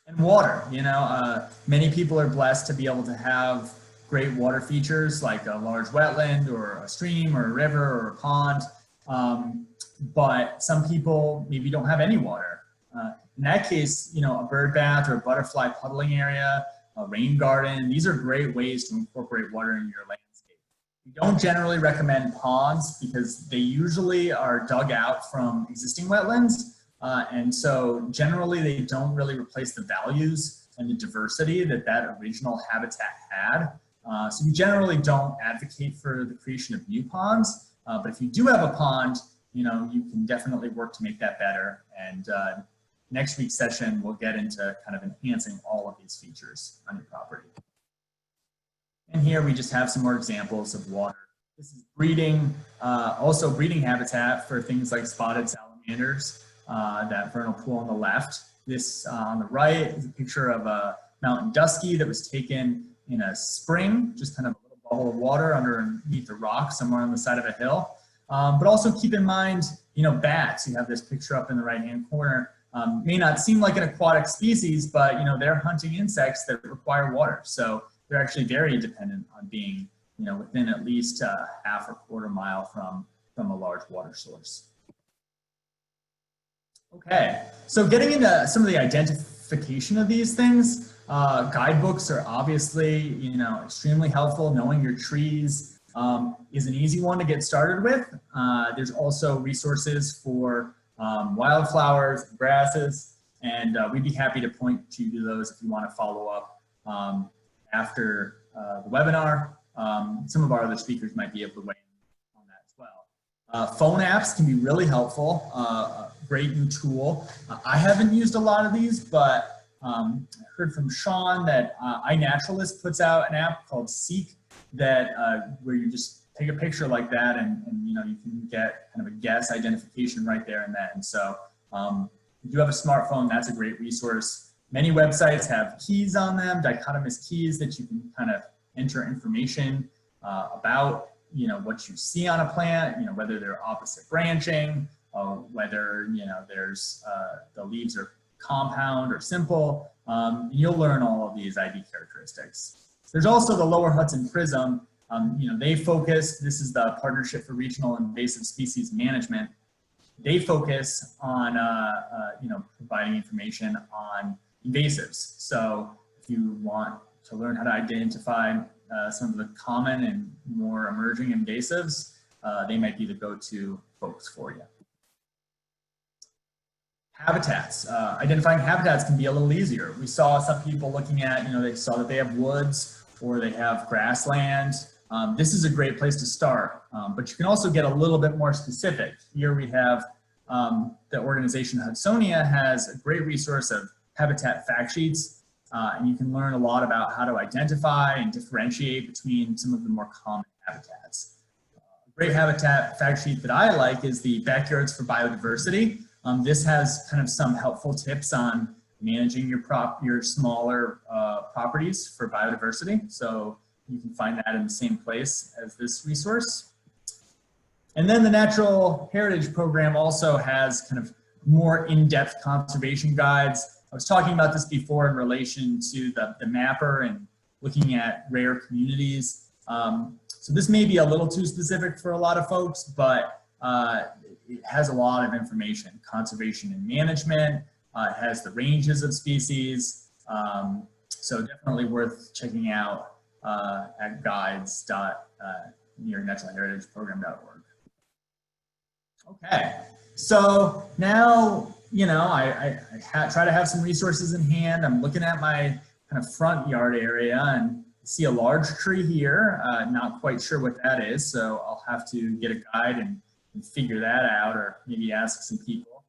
And water, you know, many people are blessed to be able to have great water features like a large wetland or a stream or a river or a pond. But some people maybe don't have any water. In that case, you know, a bird bath or a butterfly puddling area, a rain garden, these are great ways to incorporate water in your landscape. We don't generally recommend ponds because they usually are dug out from existing wetlands. And so generally they don't really replace the values and the diversity that that original habitat had. So we generally don't advocate for the creation of new ponds. But if you do have a pond, you know, you can definitely work to make that better. And next week's session, we'll get into kind of enhancing all of these features on your property. And here we just have some more examples of water. This is breeding, also breeding habitat for things like spotted salamanders, that vernal pool on the left. This on the right is a picture of a mountain dusky that was taken in a spring, just kind of a little bubble of water underneath a rock somewhere on the side of a hill. But also keep in mind, you know, bats. You have this picture up in the right-hand corner. May not seem like an aquatic species, but you know, they're hunting insects that require water. So they're actually very dependent on being, you know, within at least half or quarter mile from a large water source. Okay, so getting into some of the identification of these things, guidebooks are obviously, you know, extremely helpful. Knowing your trees is an easy one to get started with. There's also resources for wildflowers and grasses, and we'd be happy to point you to those if you want to follow up after the webinar. Some of our other speakers might be able to weigh in on that as well. Phone apps can be really helpful, great new tool. I haven't used a lot of these, but I heard from Sean that iNaturalist puts out an app called Seek that where you just take a picture like that and you know, you can get kind of a guess identification right there and then. So if you have a smartphone, that's a great resource. Many websites have keys on them, dichotomous keys that you can kind of enter information about, you know, what you see on a plant, you know, whether they're opposite branching, whether, you know, there's the leaves are compound or simple. You'll learn all of these ID characteristics. There's also the Lower Hudson Prism. You know, they focus, this is the Partnership for Regional Invasive Species Management. They focus on, you know, providing information on invasives. So if you want to learn how to identify some of the common and more emerging invasives, they might be the go-to folks for you. Habitats. Identifying habitats can be a little easier. We saw some people looking at, you know, they saw that they have woods or they have grassland. This is a great place to start, but you can also get a little bit more specific. Here we have the organization Hudsonia has a great resource of habitat fact sheets, and you can learn a lot about how to identify and differentiate between some of the more common habitats. A great habitat fact sheet that I like is the Backyards for Biodiversity. This has kind of some helpful tips on managing your smaller properties for biodiversity. So you can find that in the same place as this resource. And then the Natural Heritage Program also has kind of more in-depth conservation guides. I was talking about this before in relation to the mapper and looking at rare communities. So this may be a little too specific for a lot of folks, but it has a lot of information, conservation and management. It has the ranges of species. So definitely worth checking out at guides.naturalheritageprogram.org. Okay, so now, you know, I try to have some resources in hand. I'm looking at my kind of front yard area and see a large tree here. Not quite sure what that is, so I'll have to get a guide and figure that out, or maybe ask some people.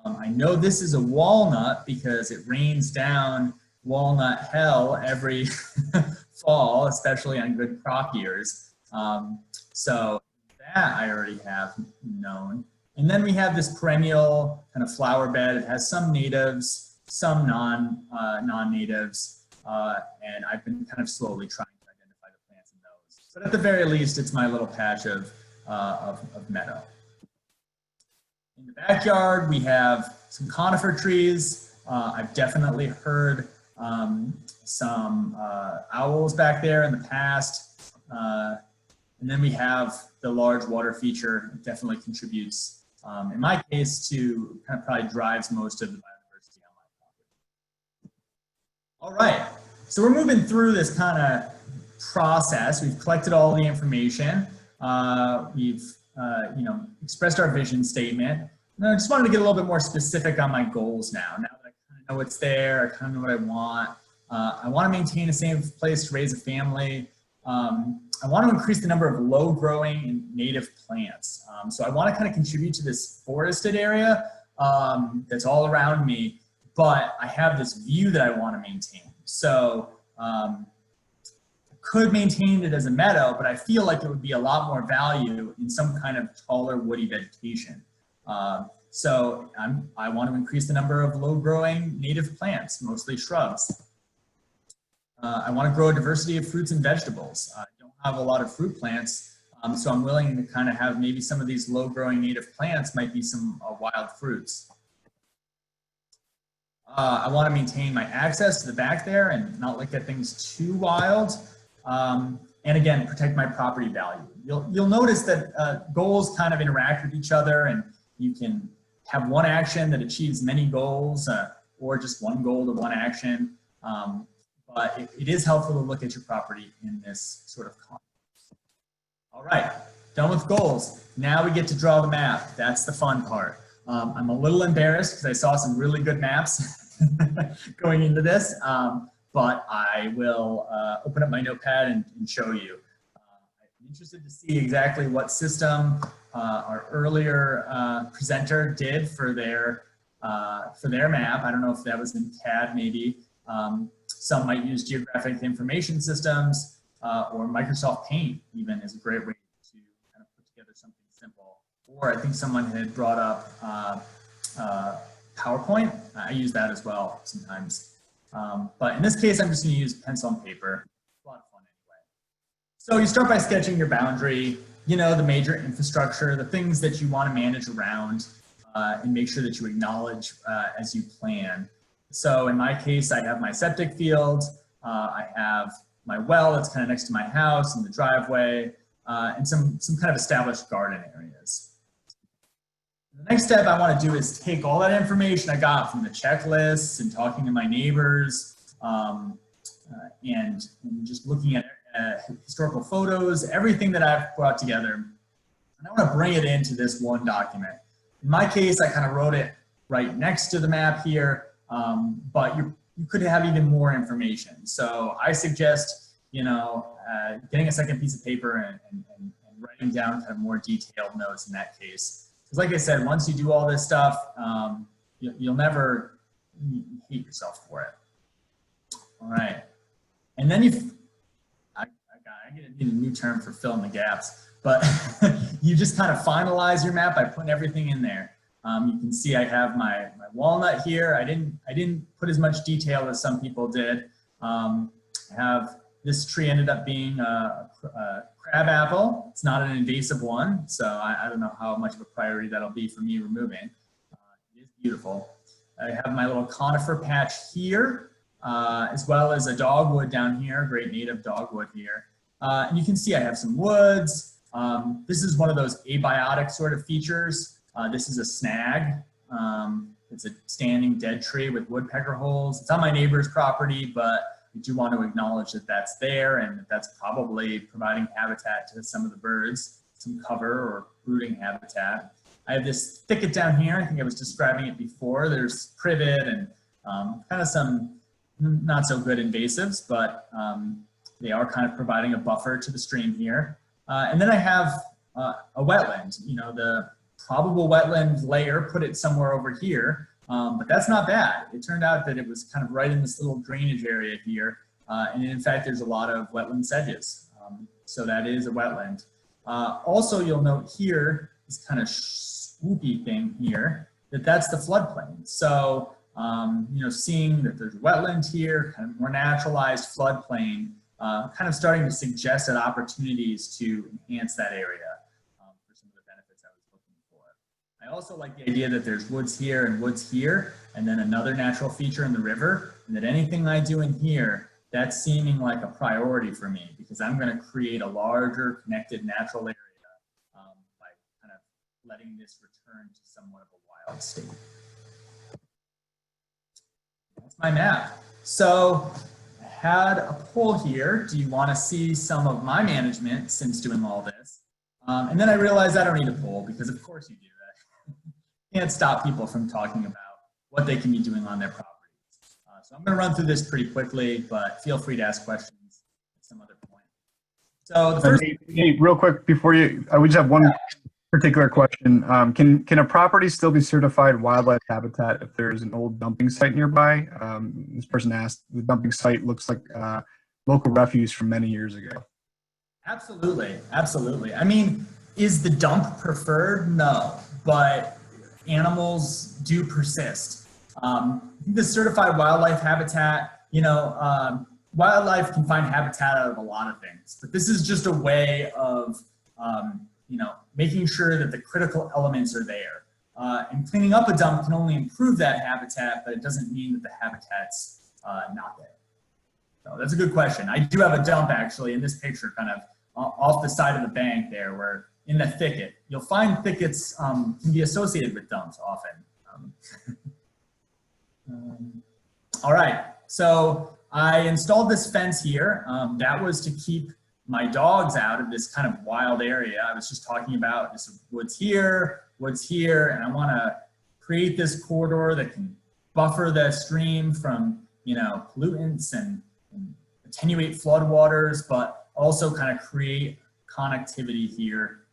I know this is a walnut because it rains down walnut hell every fall, especially on good crop years. So that I already have known. And then we have this perennial kind of flower bed. It has some natives, some non-natives, and I've been kind of slowly trying to identify the plants in those. But at the very least, it's my little patch of meadow. In the backyard, we have some conifer trees. I've definitely heard some owls back there in the past. And then we have the large water feature. It definitely contributes, in my case, to kind of probably drives most of the biodiversity on my property. All right, so we're moving through this kind of process. We've collected all the information. We've you know, expressed our vision statement. And I just wanted to get a little bit more specific on my goals now. Now that I kind of know what's there, I kind of know what I want. I want to maintain a safe place to raise a family. I want to increase the number of low-growing and native plants. So I want to kind of contribute to this forested area that's all around me, but I have this view that I want to maintain. So I could maintain it as a meadow, but I feel like it would be a lot more value in some kind of taller woody vegetation. So I want to increase the number of low-growing native plants, mostly shrubs. I want to grow a diversity of fruits and vegetables. I don't have a lot of fruit plants, so I'm willing to kind of have maybe some of these low-growing native plants might be some wild fruits. I want to maintain my access to the back there and not look at things too wild. And again, protect my property value. You'll notice that goals kind of interact with each other, and you can have one action that achieves many goals, or just one goal to one action. But it is helpful to look at your property in this sort of context. All right, done with goals. Now we get to draw the map. That's the fun part. I'm a little embarrassed because I saw some really good maps going into this, but I will open up my notepad and show you. I'm interested to see exactly what system our earlier presenter did for their map. I don't know if that was in CAD maybe. Some might use geographic information systems, or Microsoft Paint even is a great way to kind of put together something simple. Or I think someone had brought up PowerPoint. I use that as well sometimes. But in this case, I'm just going to use pencil and paper. It's a lot of fun anyway. So you start by sketching your boundary, you know, the major infrastructure, the things that you want to manage around, and make sure that you acknowledge as you plan. So in my case, I have my septic field, I have my well that's kind of next to my house and the driveway, and some kind of established garden areas. The next step I want to do is take all that information I got from the checklists and talking to my neighbors, and just looking at historical photos, everything that I've brought together, and I want to bring it into this one document. In my case, I kind of wrote it right next to the map here. But you could have even more information. So I suggest, you know, getting a second piece of paper and writing down kind of more detailed notes in that case. Because like I said, once you do all this stuff, you'll never hate yourself for it. All right. And then I need a new term for filling the gaps, but you just kind of finalize your map by putting everything in there. You can see I have my walnut here. I didn't put as much detail as some people did. I have this tree ended up being a crab apple. It's not an invasive one, so I don't know how much of a priority that'll be for me removing. It is beautiful. I have my little conifer patch here, as well as a dogwood down here, great native dogwood here. And you can see I have some woods. This is one of those abiotic sort of features. This is a snag. It's a standing dead tree with woodpecker holes. It's on my neighbor's property, but I do want to acknowledge that that's there and that that's probably providing habitat to some of the birds, some cover or brooding habitat. I have this thicket down here. I think I was describing it before. There's privet and kind of some not so good invasives, but they are kind of providing a buffer to the stream here. And then I have a wetland, you know, the probable wetland layer, put it somewhere over here, but that's not bad. It turned out that it was kind of right in this little drainage area here. And in fact, there's a lot of wetland sedges. So that is a wetland. Also, you'll note here, this kind of swoopy thing here, that's the floodplain. So, you know, seeing that there's wetland here, kind of more naturalized floodplain, kind of starting to suggest that opportunities to enhance that area for some of the benefits I was looking for. I also like the idea that there's woods here, and then another natural feature in the river, and that anything I do in here, that's seeming like a priority for me, because I'm going to create a larger connected natural area by kind of letting this return to somewhat of a wild state. That's my map. So I had a poll here. Do you want to see some of my management since doing all this? And then I realized I don't need a poll, because of course you do that. You can't stop people from talking about what they can be doing on their property. So I'm going to run through this pretty quickly, but feel free to ask questions at some other point. So the first, hey, real quick before you, I would just have one particular question. Can a property still be certified wildlife habitat if there's an old dumping site nearby? This person asked. The dumping site looks like local refuse from many years ago. Absolutely, absolutely. I mean, is the dump preferred? No, but animals do persist. The certified wildlife habitat, you know, wildlife can find habitat out of a lot of things, but this is just a way of, you know, making sure that the critical elements are there. And cleaning up a dump can only improve that habitat, but it doesn't mean that the habitat's not there. So that's a good question. I do have a dump actually in this picture, kind of off the side of the bank there, where in the thicket. You'll find thickets can be associated with dumps often. All right, so I installed this fence here. That was to keep my dogs out of this kind of wild area. I was just talking about this woods here, and I want to create this corridor that can buffer the stream from, you know, pollutants and attenuate floodwaters, but also kind of create connectivity here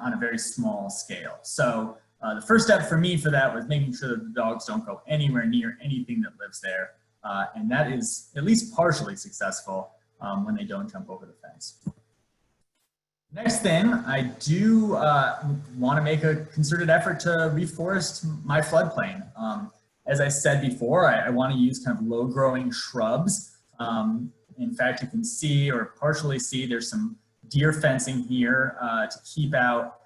on a very small scale. So the first step for me for that was making sure that the dogs don't go anywhere near anything that lives there. And that is at least partially successful when they don't jump over the fence. Next thing, I do want to make a concerted effort to reforest my floodplain. As I said before, I want to use kind of low-growing shrubs. In fact, you can see or partially see there's some deer fencing here to keep out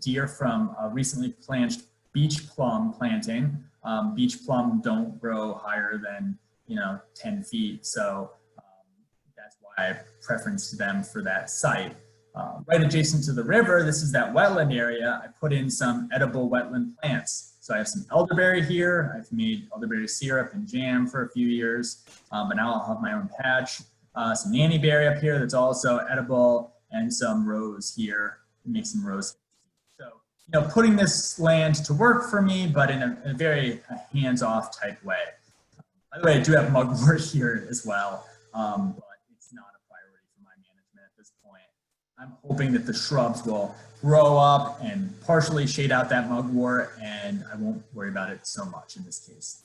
deer from recently planted beach plum planting. Beach plum don't grow higher than, you know, 10 feet. So that's why I preferenced them for that site. Right adjacent to the river, this is that wetland area. I put in some edible wetland plants. So I have some elderberry here. I've made elderberry syrup and jam for a few years, but now I'll have my own patch. Some nannyberry up here that's also edible, and some rose here. Make some rose. So, you know, putting this land to work for me, but in a very hands-off type way. By the way, I do have mugwort here as well, but it's not a priority for my management at this point. I'm hoping that the shrubs will grow up and partially shade out that mugwort, and I won't worry about it so much in this case.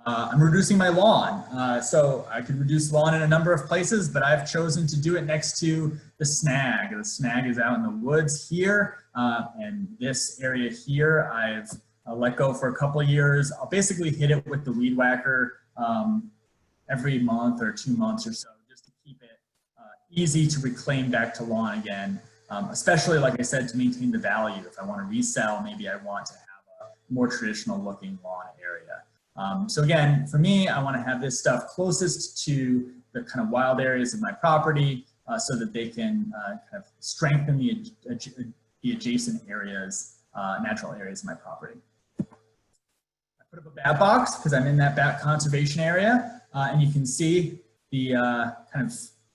I'm reducing my lawn. So I could reduce lawn in a number of places, but I've chosen to do it next to the snag. The snag is out in the woods here, and this area here I've let go for a couple of years. I'll basically hit it with the weed whacker every month or 2 months or so, just to keep it easy to reclaim back to lawn again, especially, like I said, to maintain the value. If I want to resell, maybe I want to have a more traditional looking lawn area. So again, for me, I want to have this stuff closest to the kind of wild areas of my property so that they can kind of strengthen the adjacent areas, natural areas of my property. I put up a bat box because I'm in that bat conservation area, and you can see the kind of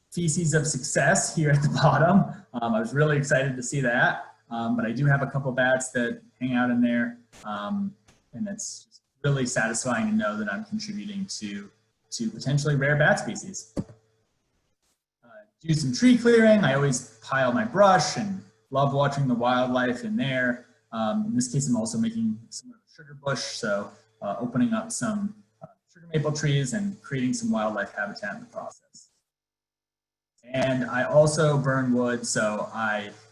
feces of success here at the bottom. I was really excited to see that. but I do have a couple bats that hang out in there, and it's really satisfying to know that I'm contributing to potentially rare bat species. Do some tree clearing. I always pile my brush and love watching the wildlife in there. In this case, I'm also making some sugar bush, so opening up some sugar maple trees and creating some wildlife habitat in the process. And I also burn wood, so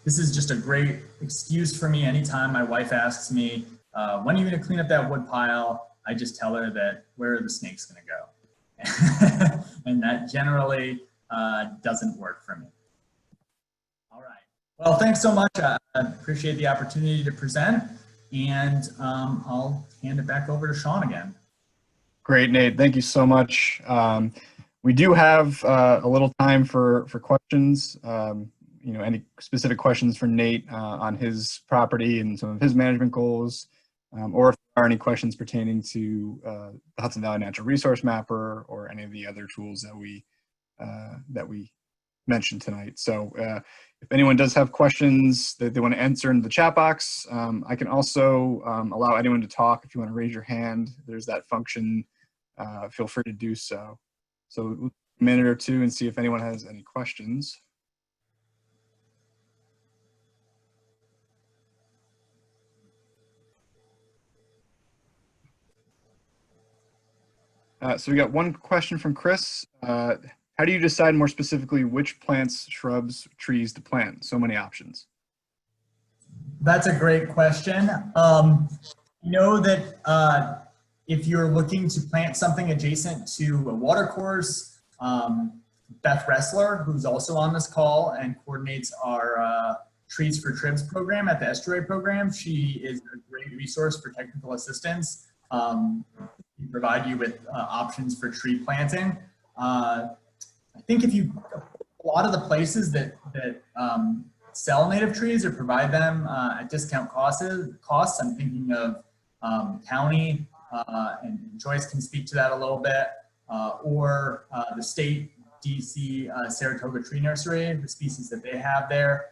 this is just a great excuse for me. Anytime my wife asks me, when are you gonna clean up that wood pile? I just tell her that, where are the snakes gonna go? And that generally doesn't work for me. All right, well, thanks so much. I appreciate the opportunity to present, and I'll hand it back over to Sean again. Great, Nate. Thank you so much. We do have a little time for questions. You know, any specific questions for Nate on his property and some of his management goals, or if there are any questions pertaining to the Hudson Valley Natural Resource Mapper or any of the other tools that we mentioned tonight. So if anyone does have questions that they want to answer in the chat box, I can also allow anyone to talk. If you want to raise your hand, there's that function. Feel free to do so. So a minute or two and see if anyone has any questions. So we got one question from Chris. How do you decide more specifically which plants, shrubs, trees to plant? So many options. That's a great question. You know that if you're looking to plant something adjacent to a water course, Beth Ressler, who's also on this call and coordinates our Trees for Tribs program at the Estuary program, she is a great resource for technical assistance. We provide you with options for tree planting. I think if you, a lot of the places that sell native trees or provide them at discount costs, I'm thinking of County, and Joyce can speak to that a little bit, or the state DC Saratoga Tree Nursery, the species that they have there.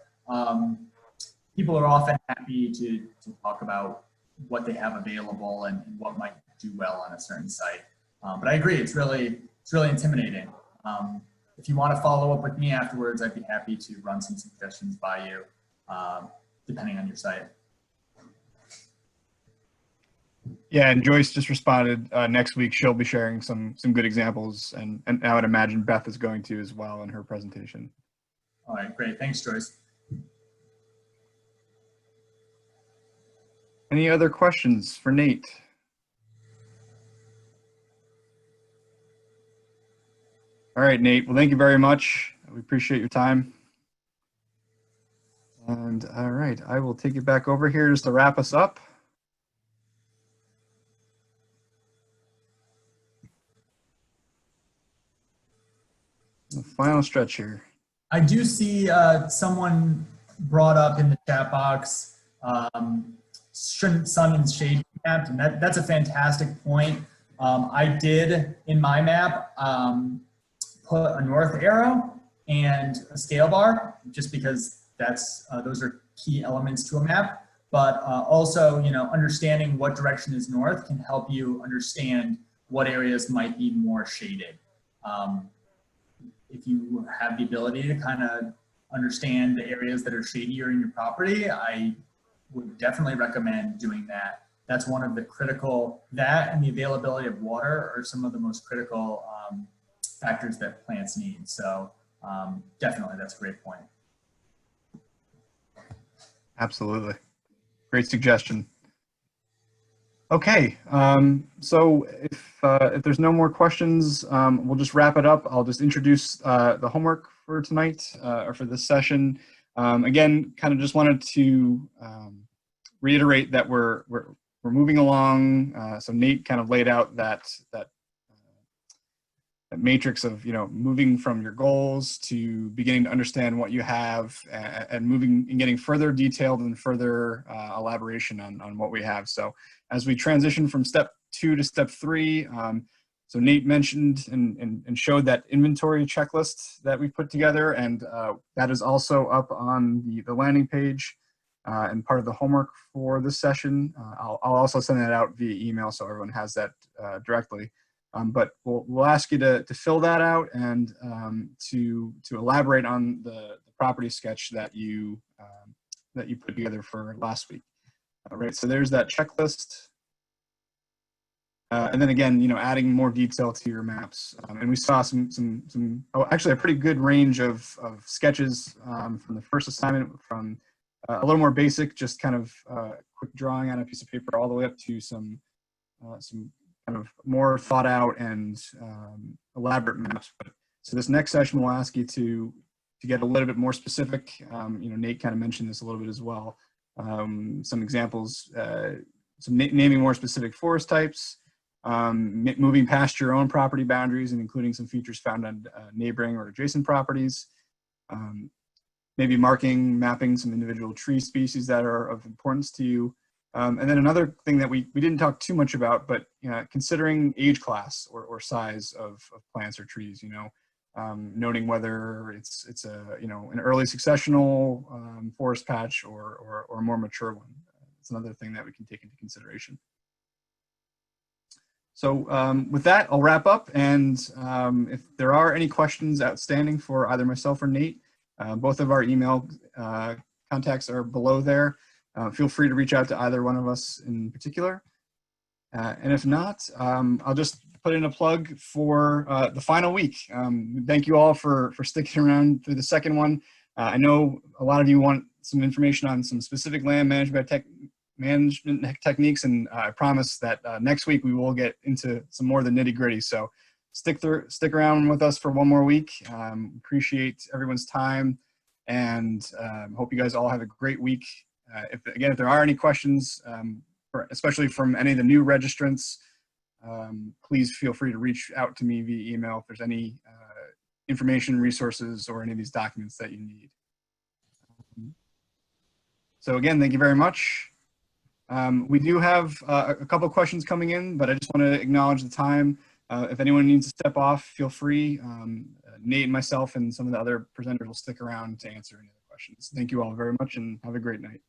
People are often happy to talk about what they have available and what might do well on a certain site. But I agree, it's really intimidating. If you want to follow up with me afterwards, I'd be happy to run some suggestions by you, depending on your site. Yeah, and Joyce just responded next week. She'll be sharing some good examples, and I would imagine Beth is going to as well in her presentation. All right, great. Thanks, Joyce. Any other questions for Nate? All right, Nate. Well, thank you very much. We appreciate your time. And all right, I will take it back over here just to wrap us up. The final stretch here. I do see someone brought up in the chat box, sun and shade map, and that's a fantastic point. I did in my map put a north arrow and a scale bar, just because that's those are key elements to a map. But also, you know, understanding what direction is north can help you understand what areas might be more shaded. If you have the ability to kind of understand the areas that are shadier in your property, I would definitely recommend doing that. That's one of the critical, that and the availability of water are some of the most critical factors that plants need. So definitely, that's a great point. Absolutely. Great suggestion. Okay, so if there's no more questions, we'll just wrap it up. I'll just introduce the homework for tonight, or for this session. Again, kind of just wanted to reiterate that we're moving along. So Nate kind of laid out that matrix of, you know, moving from your goals to beginning to understand what you have, and moving and getting further detailed and further elaboration on what we have. So as we transition from step 2 to step 3, so Nate mentioned and showed that inventory checklist that we put together, and that is also up on the landing page. and part of the homework for this session. I'll also send that out via email so everyone has that directly. But we'll ask you to fill that out and to elaborate on the property sketch that you put together for last week. Right, so there's that checklist. And then again, adding more detail to your maps. And we saw actually a pretty good range of sketches from the first assignment, from a little more basic, just kind of quick drawing on a piece of paper, all the way up to some kind of more thought out and elaborate maps. So this next session will ask you to get a little bit more specific. Nate kind of mentioned this a little bit as well. Some examples, naming more specific forest types, moving past your own property boundaries and including some features found on neighboring or adjacent properties, maybe mapping some individual tree species that are of importance to you. And then another thing that we didn't talk too much about, but considering age class or size of plants or trees, noting whether it's an early successional forest patch or a more mature one. It's another thing that we can take into consideration. So with that, I'll wrap up. And if there are any questions outstanding for either myself or Nate, both of our email contacts are below there. Feel free to reach out to either one of us in particular. And if not, I'll just put in a plug for the final week. Thank you all for sticking around through the second one. I know a lot of you want some information on some specific land management techniques, and I promise that next week we will get into some more of the nitty-gritty. So stick around with us for one more week. Appreciate everyone's time, and hope you guys all have a great week. If there are any questions, especially from any of the new registrants, please feel free to reach out to me via email if there's any information, resources, or any of these documents that you need. So again, thank you very much. We do have a couple of questions coming in, but I just want to acknowledge the time. If anyone needs to step off, feel free. Nate and myself and some of the other presenters will stick around to answer any other questions. Thank you all very much and have a great night.